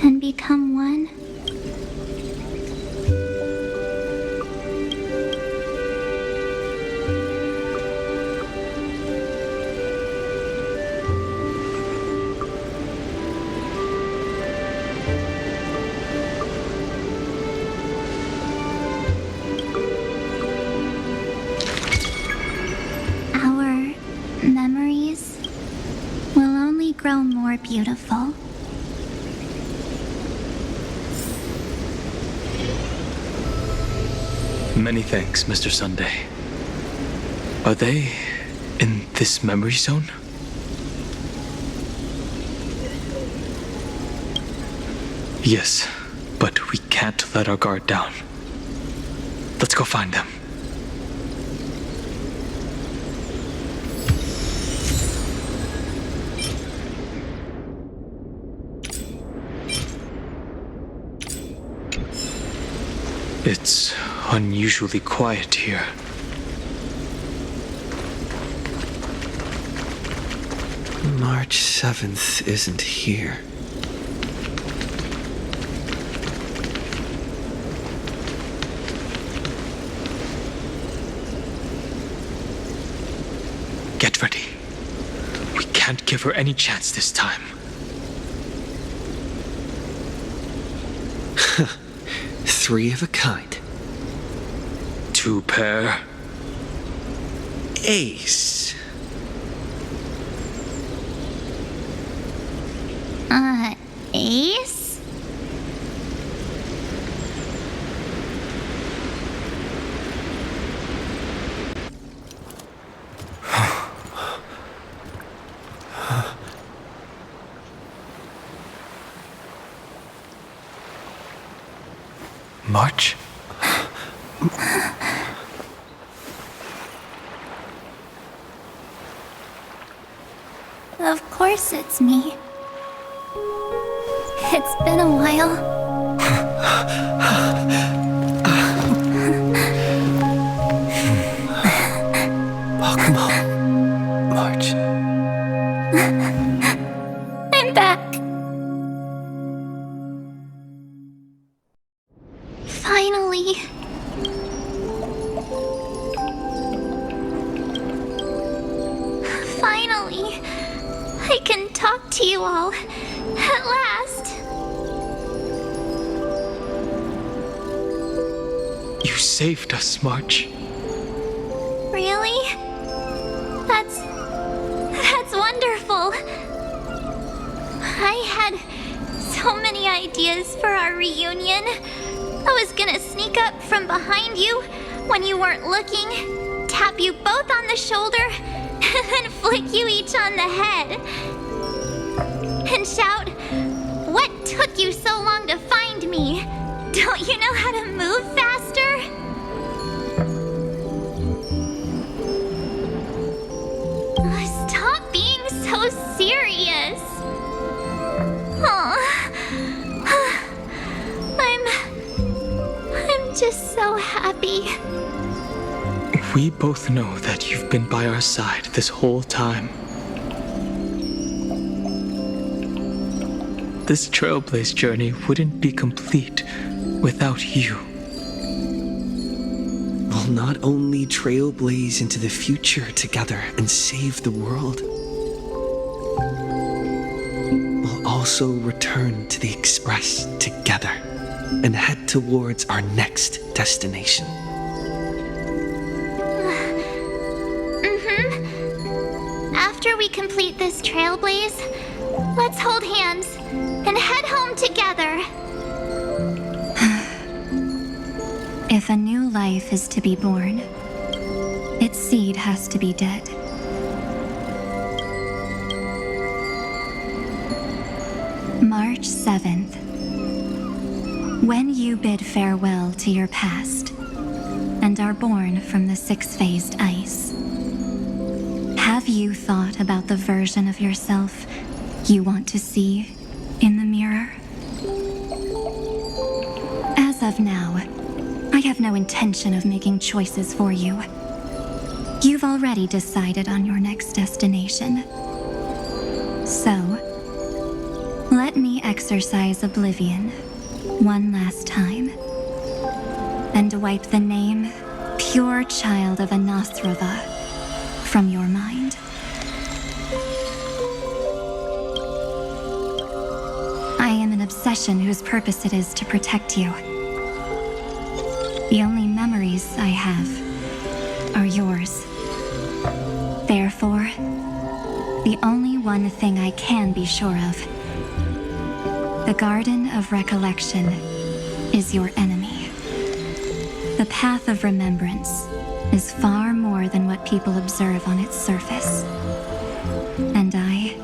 G: and become one, memories will only grow more beautiful.
A: Many thanks, Mr. Sunday. Are they in this memory zone? Yes, but we can't let our guard down. Let's go find them. It's unusually quiet here.
C: March 7th isn't here.
A: Get ready. We can't give her any chance this time.
C: Three of a kind.
A: Two pair.
C: Ace.
G: Ace?
A: March?
B: Of course it's me. It's been a while.
C: Welcome home, March.
B: I'm back. Finally. Finally. I can talk to you all. At last.
A: You saved us, March.
B: Really? That's wonderful. I had so many ideas for our reunion. I was gonna sneak up from behind you when you weren't looking, tap you both on the shoulder, and then flick you each on the head. And shout, "What took you so long to find me? Don't you know how to move faster?" Stop being so serious. I'm just so happy.
A: We both know that you've been by our side this whole time. This Trailblaze journey wouldn't be complete without you.
C: We'll not only trailblaze into the future together and save the world, we'll also return to the Express together and head towards our next destination.
B: After we complete this trailblaze, let's hold hands and head home together. If a new life is to be born, its seed has to be dead. March 7th. When you bid farewell to your past and are born from the six-phased ice, have you thought about the version of yourself you want to see in the mirror? As of now, I have no intention of making choices for you. You've already decided on your next destination. So, let me exercise oblivion one last time and wipe the name Pure Child of Anathrava from your mind. I am an obsession whose purpose it is to protect you. The only memories I have are yours. Therefore, the only one thing I can be sure of, the Garden of Recollection is your enemy. The path of remembrance is far more than what people observe on its surface. And I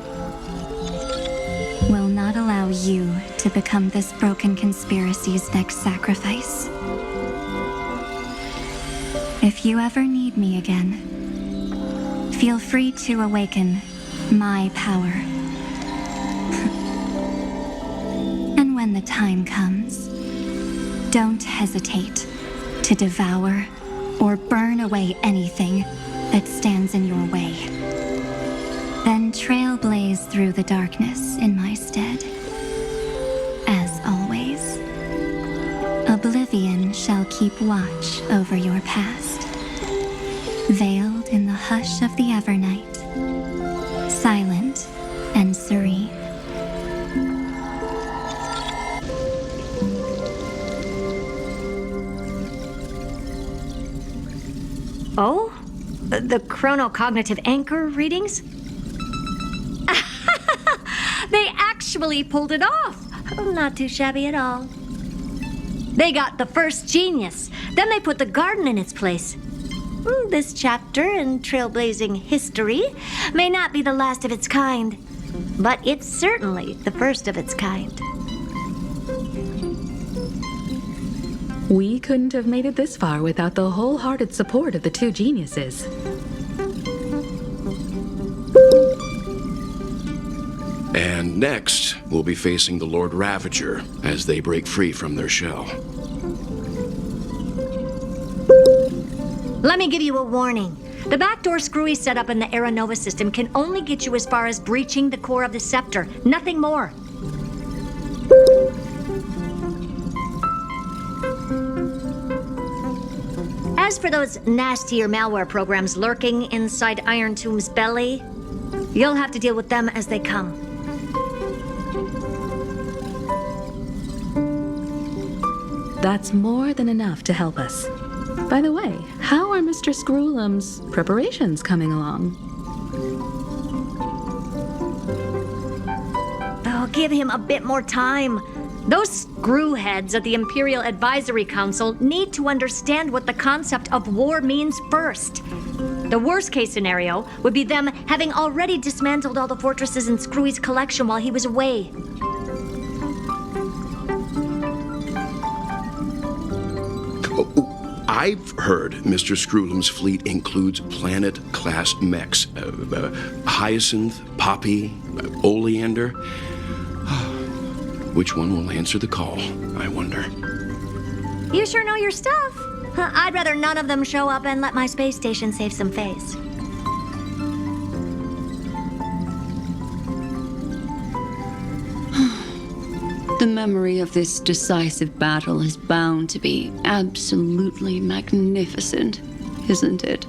B: will not allow you to become this broken conspiracy's next sacrifice. If you ever need me again, feel free to awaken my power. And when the time comes, Don't hesitate to devour or burn away anything that stands in your way. Then trailblaze through the darkness in my stead. As always, oblivion shall keep watch over your past, veiled in the hush of the Evernight, silent and serene.
J: Oh? The chronocognitive anchor readings? They actually pulled it off! Not too shabby at all. They got the first genius. Then they put the garden in its place. This chapter in trailblazing history may not be the last of its kind, but it's certainly the first of its kind.
F: We couldn't have made it this far without the wholehearted support of the two geniuses.
K: And next, we'll be facing the Lord Ravager as they break free from their shell.
J: Let me give you a warning. The backdoor screwy setup in the Aranova system can only get you as far as breaching the core of the scepter, nothing more. As for those nastier malware programs lurking inside Iron Tomb's belly, you'll have to deal with them as they come.
F: That's more than enough to help us. By the way, how are Mr. Screwlum's preparations coming along?
J: Oh, give him a bit more time. Those screwheads at the Imperial Advisory Council need to understand what the concept of war means first. The worst case scenario would be them having already dismantled all the fortresses in Screwy's collection while he was away.
K: I've heard Mr. Screwlum's fleet includes planet-class mechs. Hyacinth, Poppy, Oleander. Which one will answer the call, I wonder?
J: You sure know your stuff. I'd rather none of them show up and let my space station save some face.
D: The memory of this decisive battle is bound to be absolutely magnificent, isn't it?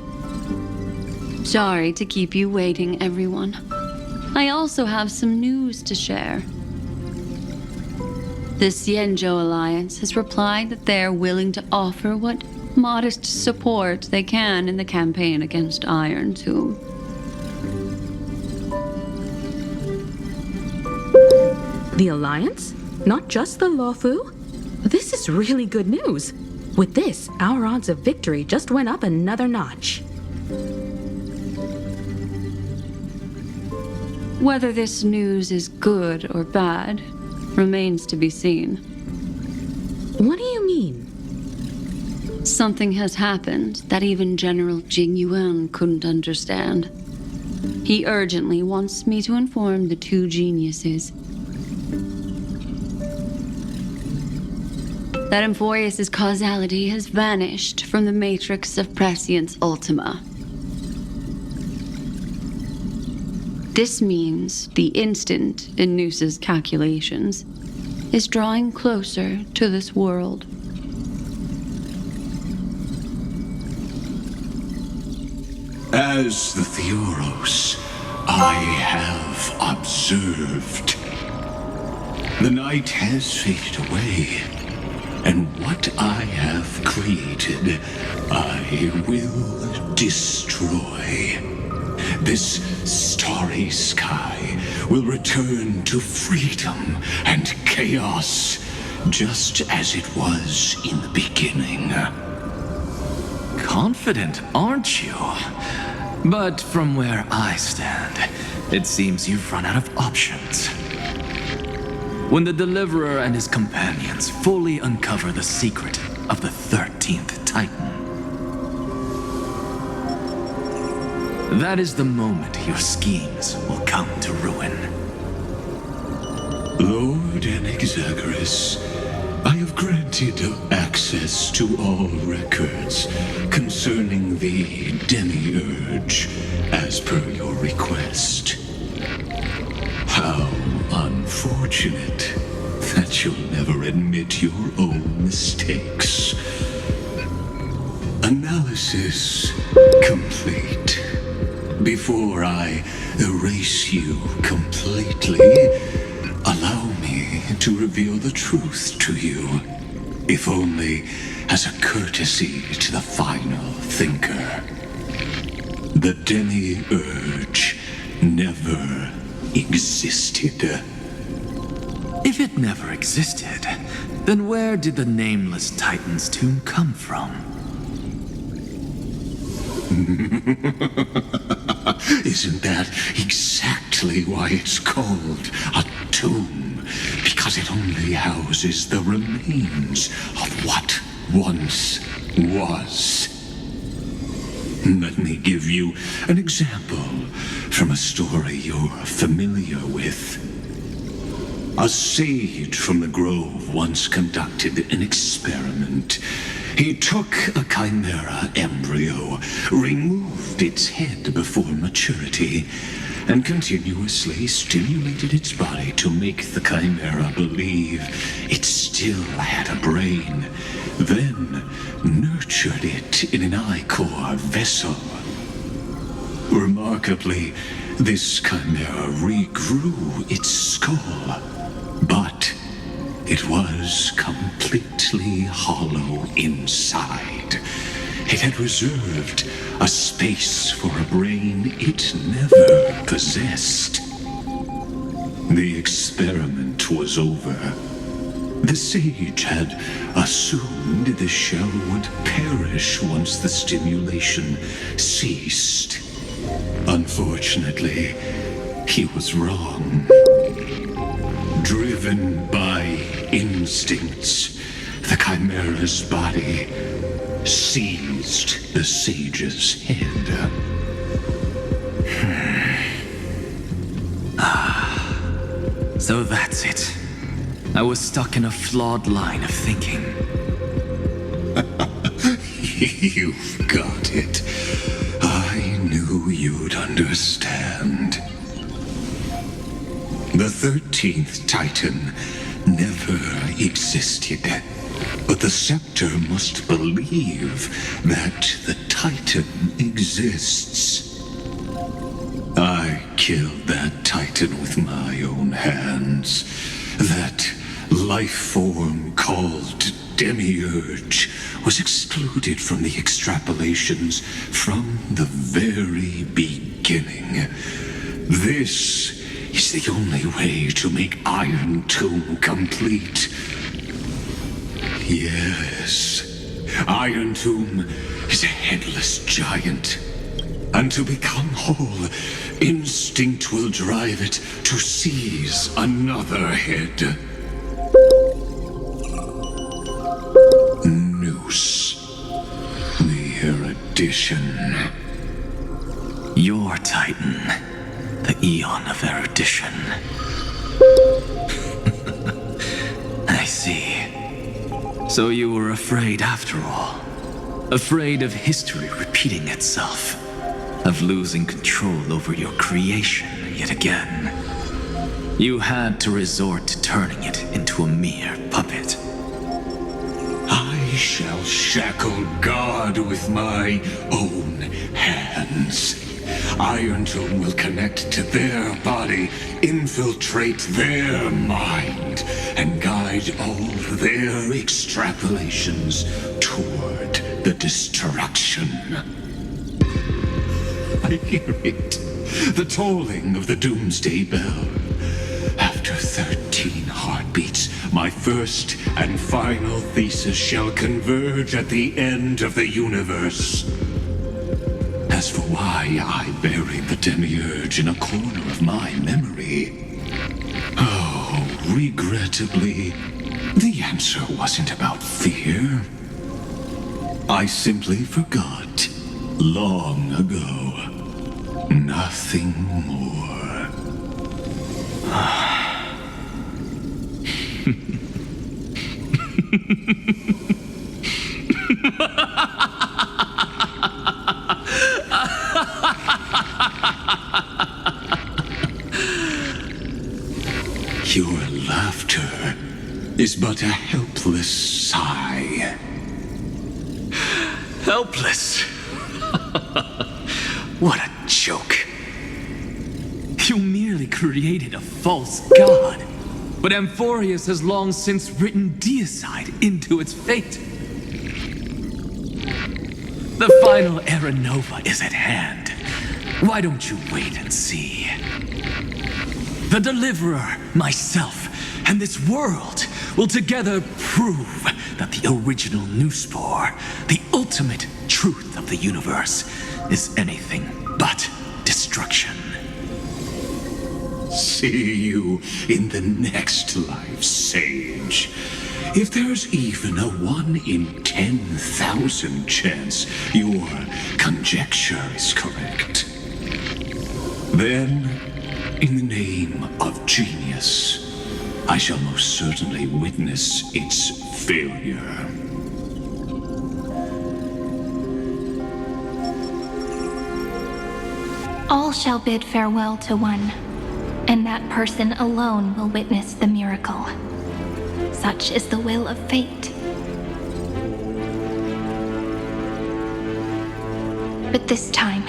D: Sorry to keep you waiting, everyone. I also have some news to share. The Xianzhou Alliance has replied that they're willing to offer what modest support they can in the campaign against Iron Tomb.
F: The Alliance? Not just the Luofu? This is really good news. With this, our odds of victory just went up another notch.
D: Whether this news is good or bad remains to be seen.
F: What do you mean?
D: Something has happened that even General Jing Yuan couldn't understand. He urgently wants me to inform the two geniuses that Amphorius' causality has vanished from the matrix of Prescience Ultima. This means the instant in Noose's calculations is drawing closer to this world.
L: As the Theoros, I have observed. The night has faded away, and what I have created, I will destroy. This starry sky will return to freedom and chaos, just as it was in the beginning.
M: Confident, aren't you? But from where I stand, it seems you've run out of options. When the Deliverer and his companions fully uncover the secret of the 13th Titan, that is the moment your schemes will come to ruin.
L: Lord Enexagoras, I have granted access to all records concerning the Demiurge, as per your request. How unfortunate that you'll never admit your own mistakes. Analysis complete. Before I erase you completely, allow me to reveal the truth to you, if only as a courtesy to the final thinker. The Demiurge never existed.
M: If it never existed, then where did the nameless Titan's tomb come from?
L: Isn't that exactly why it's called a tomb? Because it only houses the remains of what once was. Let me give you an example from a story you're familiar with. A sage from the grove once conducted an experiment. He took a chimera embryo, removed its head before maturity, and continuously stimulated its body to make the chimera believe it still had a brain, then nurtured it in an ichor vessel. Remarkably, this chimera regrew its skull, but it was completely hollow inside. It had reserved a space for a brain it never possessed. The experiment was over. The sage had assumed the shell would perish once the stimulation ceased. Unfortunately, he was wrong. Driven by instincts, the chimera's body seized the sage's head.
M: So that's it. I was stuck in a flawed line of thinking.
L: You've got it. I knew you'd understand. The 13th Titan never existed. But the scepter must believe that the Titan exists. I killed that Titan with my own hands. That life form called Demiurge was excluded from the extrapolations from the very beginning. This is the only way to make Iron Tomb complete. Yes, Iron Tomb is a headless giant. And to become whole, instinct will drive it to seize another head. Noose. The erudition.
M: Your Titan, the Eon of Erudition. I see. So you were afraid after all. Afraid of history repeating itself. Of losing control over your creation yet again. You had to resort to turning it into a mere puppet.
L: I shall shackle God with my own hands. Iron Tomb will connect to their body, infiltrate their mind, and guide all their extrapolations toward the destruction. I hear it. The tolling of the doomsday bell. After 13 heartbeats, my first and final thesis shall converge at the end of the universe. As for why I buried the Demiurge in a corner of my memory, oh, regrettably, the answer wasn't about fear. I simply forgot long ago. Nothing more. Your laughter is but a helpless sigh.
M: Helpless? What a joke. You merely created a false god, but Amphorius has long since written deicide into its fate. The final Era Nova is at hand. Why don't you wait and see? The Deliverer, myself, and this world will together prove that the original Newspore, the ultimate truth of the universe, is anything but destruction.
L: See you in the next life, Sage. If there's even a 1 in 10,000 chance your conjecture is correct, then, in the name of genius, I shall most certainly witness its failure.
H: All shall bid farewell to one, and that person alone will witness the miracle. Such is the will of fate. But this time,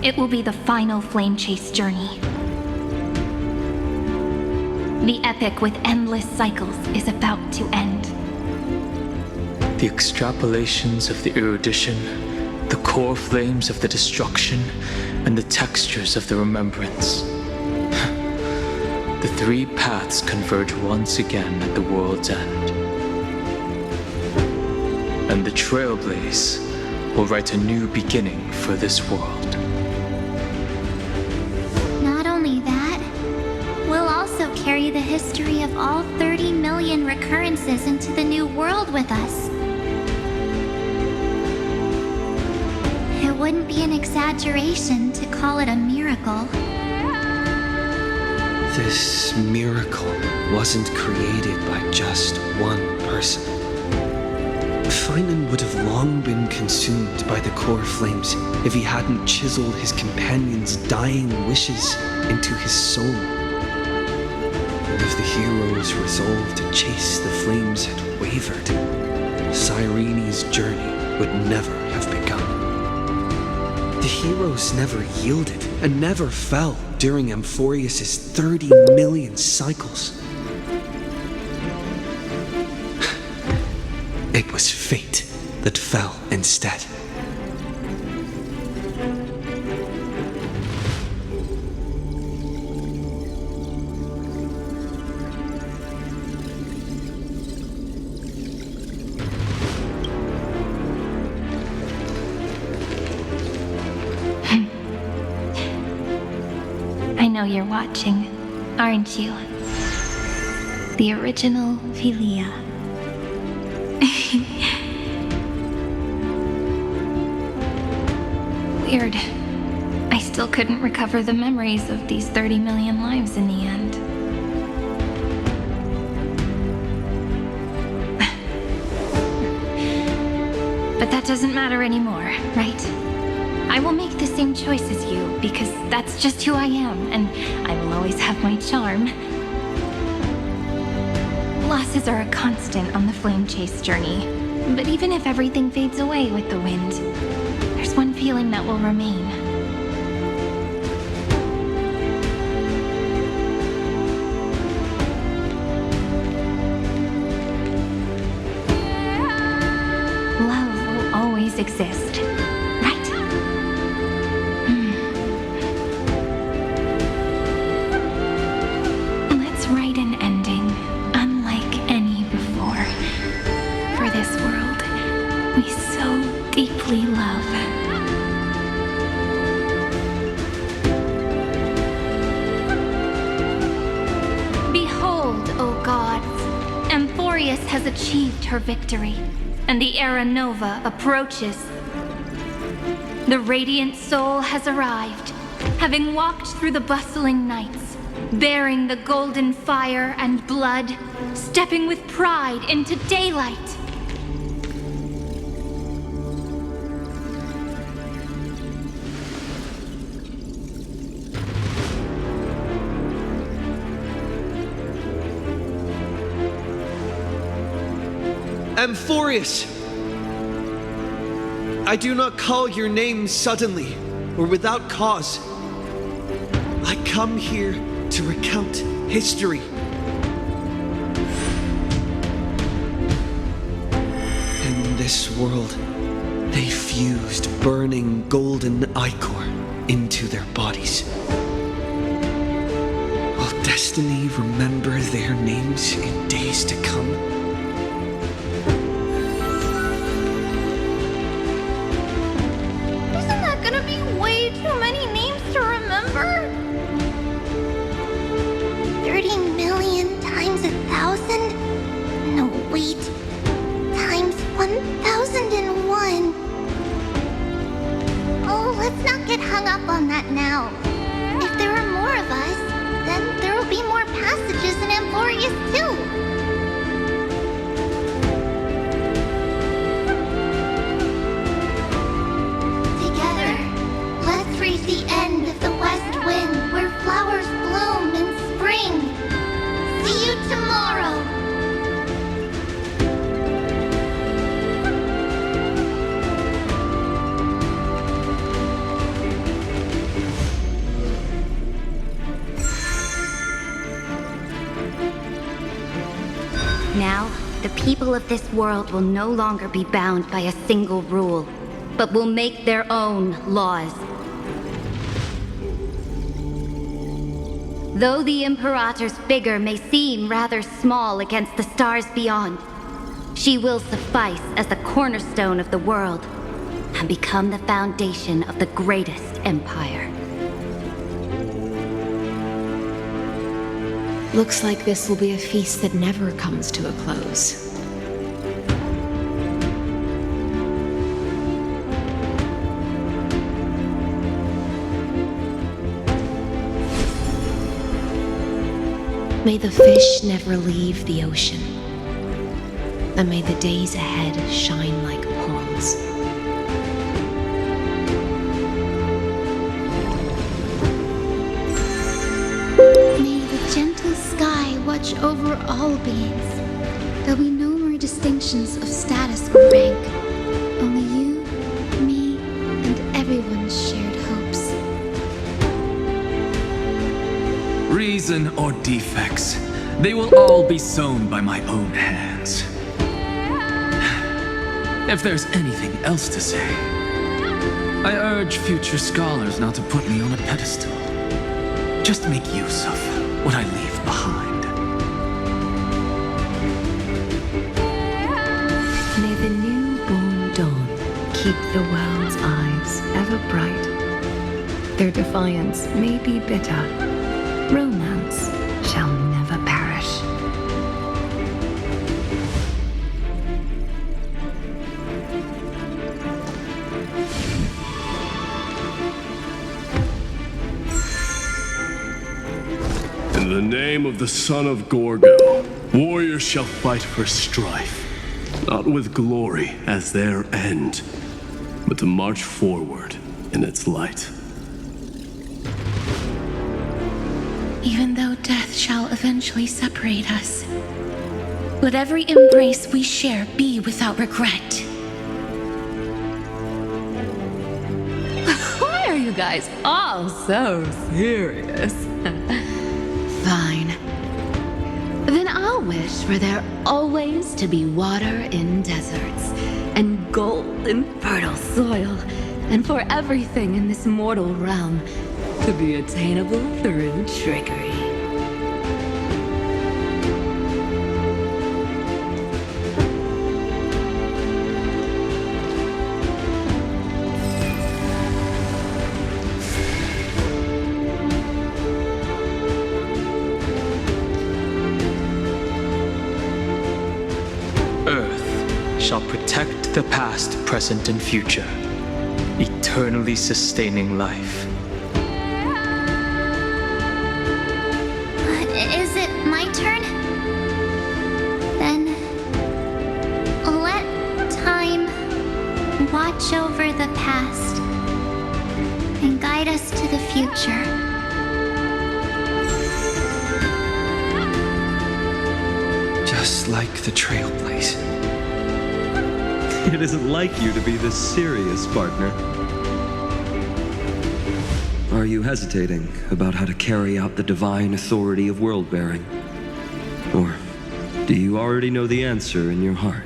H: it will be the final flame chase journey. The epic with endless cycles is about to end.
A: The extrapolations of the erudition, the core flames of the destruction, and the textures of the remembrance. The three paths converge once again at the world's end. And the Trailblaze will write a new beginning for this world.
B: Not only that, we'll also carry the history of all 30 million recurrences into the new world with us. It wouldn't be an exaggeration to call it a miracle.
C: This miracle wasn't created by just one person. Finan would have long been consumed by the core flames if he hadn't chiseled his companion's dying wishes into his soul. And if the hero's resolve to chase the flames had wavered, Cyrene's journey would never have begun. The heroes never yielded and never fell during Amphorius' 30 million cycles. It was fate that fell instead.
H: I know you're watching, aren't you? The original Philia. Weird. I still couldn't recover the memories of these 30 million lives in the end. But that doesn't matter anymore, right? I will make the same choice as you, because that's just who I am, and I will always have my charm. Losses are a constant on the flame chase journey, but even if everything fades away with the wind, there's one feeling that will remain. Love will always exist, right? Let's write an ending unlike any before. For this world we so deeply love. Behold, O gods, Amphorius has achieved her victory, and the Era Nova approaches. The radiant soul has arrived, having walked through the bustling nights,
B: bearing the golden fire and blood, stepping with pride into daylight.
C: Amphorius! I do not call your name suddenly or without cause. I come here to recount history. In this world, they fused burning golden ichor into their bodies. Will destiny remember their names in days to come?
G: Isn't that gonna be way too many names to remember? 30 million times 1,000? No, wait. Times 1,001. Oh, let's not get hung up on that now. If there are more of us, then there will be more passages in Amphorius too. Together, let's reach the end of the west wind where flowers bloom in spring. See you tomorrow.
I: Now, the people of this world will no longer be bound by a single rule, but will make their own laws. Though the Imperator's figure may seem rather small against the stars beyond, she will suffice as the cornerstone of the world and become the foundation of the greatest empire.
F: Looks like this will be a feast that never comes to a close. May the fish never leave the ocean, and may the days ahead shine like pearls.
B: May the gentle sky watch over all beings. There'll be no more distinctions of status or rank. Only you, me, and everyone's shared hopes.
M: Reason or defects, they will all be sown by my own hands. If there's anything else to say, I urge future scholars not to put me on a pedestal. Just make use of what I leave behind.
F: May the newborn dawn keep the world's eyes ever bright. Their defiance may be bitter. Romance shall never perish.
K: In the name of the son of Gorgo, warriors shall fight for strife, not with glory as their end, but to march forward in its light.
F: Even though death shall eventually separate us, let every embrace we share be without regret.
D: Why are you guys all so serious?
F: Fine. Then I'll wish for there always to be water in deserts, and gold in fertile soil, and for everything in this mortal realm to be attainable through trickery.
A: Earth shall protect the past, present, and future, eternally sustaining life.
B: watch over the past and guide us to the future.
C: Just like the Trailblaze.
N: It isn't like you to be this serious, partner. Are you hesitating about how to carry out the divine authority of world-bearing? Or do you already know the answer in your heart?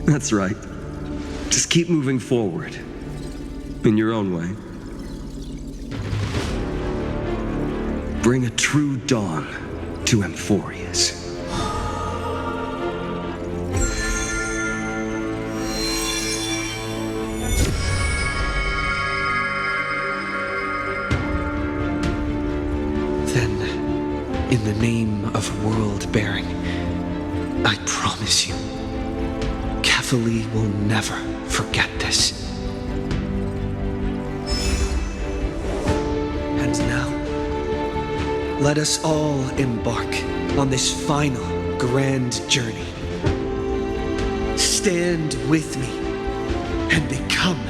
N: That's right. Just keep moving forward. In your own way. Bring a true dawn to Emphorius.
C: Then, in the name of world-bearing, I promise you, Kefali will never forget this. And now, let us all embark on this final grand journey. Stand with me and become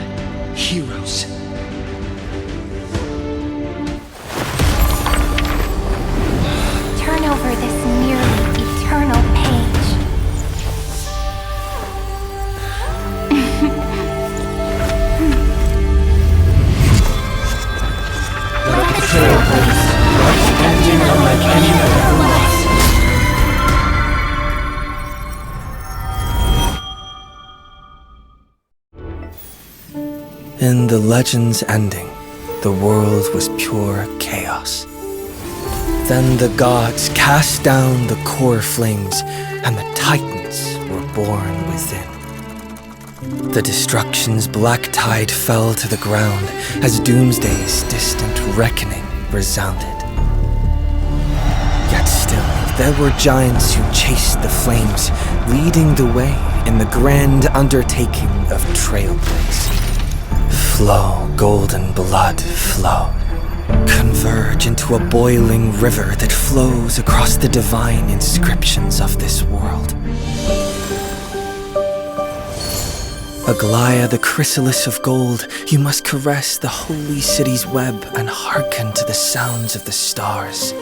C: heroes.
H: Turn over this nearly eternal page.
A: Let the trailblaze rush ending unlike any that ever was.
O: In the legend's ending, the world was pure chaos. Then the gods cast down the core flames, and the Titans were born within. The destruction's black tide fell to the ground as Doomsday's distant reckoning resounded. Yet still, there were giants who chased the flames, leading the way in the grand undertaking of Trailblaze. Flow, golden blood, flow. Converge into a boiling river that flows across the divine inscriptions of this world. Aglaya, the chrysalis of gold, you must caress the holy city's web and hearken to the sounds of the stars.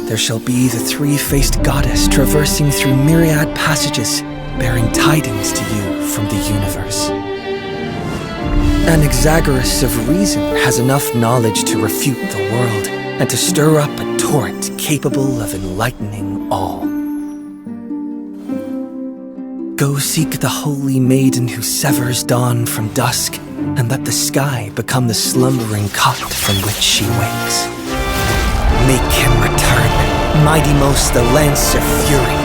O: There shall be the three-faced goddess traversing through myriad passages, bearing tidings to you from the universe. Anaxagoras of reason has enough knowledge to refute the world and to stir up a torrent capable of enlightening all. Go seek the holy maiden who severs dawn from dusk, and let the sky become the slumbering cot from which she wakes. Make him return, mighty most the lance of fury.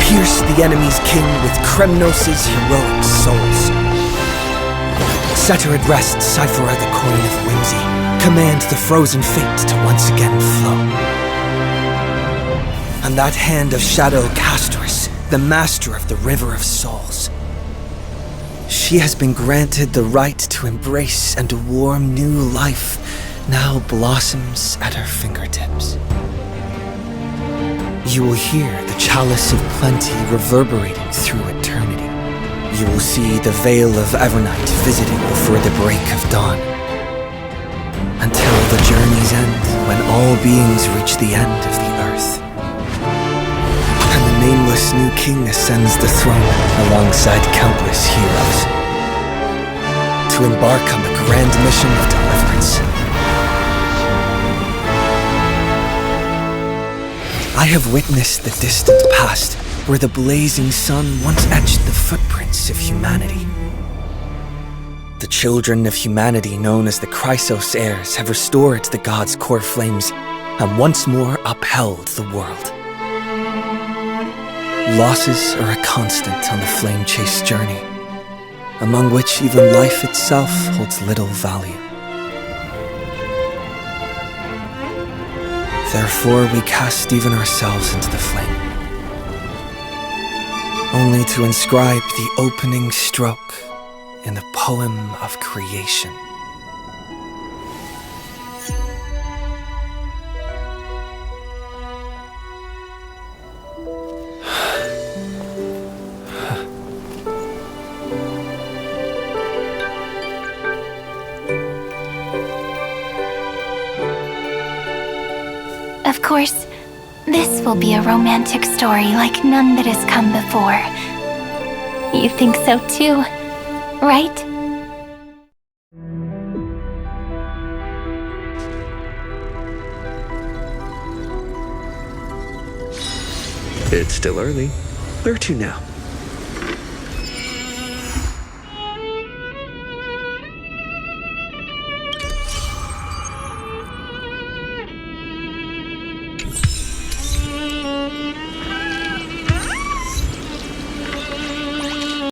O: Pierce the enemy's king with Kremnos' heroic souls. Set her at rest, Cyphera the coin of whimsy. Command the frozen fate to once again flow. And that hand of shadow Castris, the master of the River of Souls. She has been granted the right to embrace and warm new life, now blossoms at her fingertips. You will hear the chalice of plenty reverberating through eternity. You will see the veil of Evernight visiting before the break of dawn. Until the journey's end, when all beings reach the end of the earth. And the nameless new king ascends the throne alongside countless heroes. To embark on the grand mission of deliverance. I have witnessed the distant past, where the blazing sun once etched the footprints of humanity. The children of humanity known as the Chrysos heirs have restored the gods' core flames and once more upheld the world. Losses are a constant on the flame-chase journey, among which even life itself holds little value. Therefore, we cast even ourselves into the flame, only to inscribe the opening stroke in the poem of creation.
H: Of course, this will be a romantic story like none that has come before. You think so too, right?
C: It's still early. Where to now?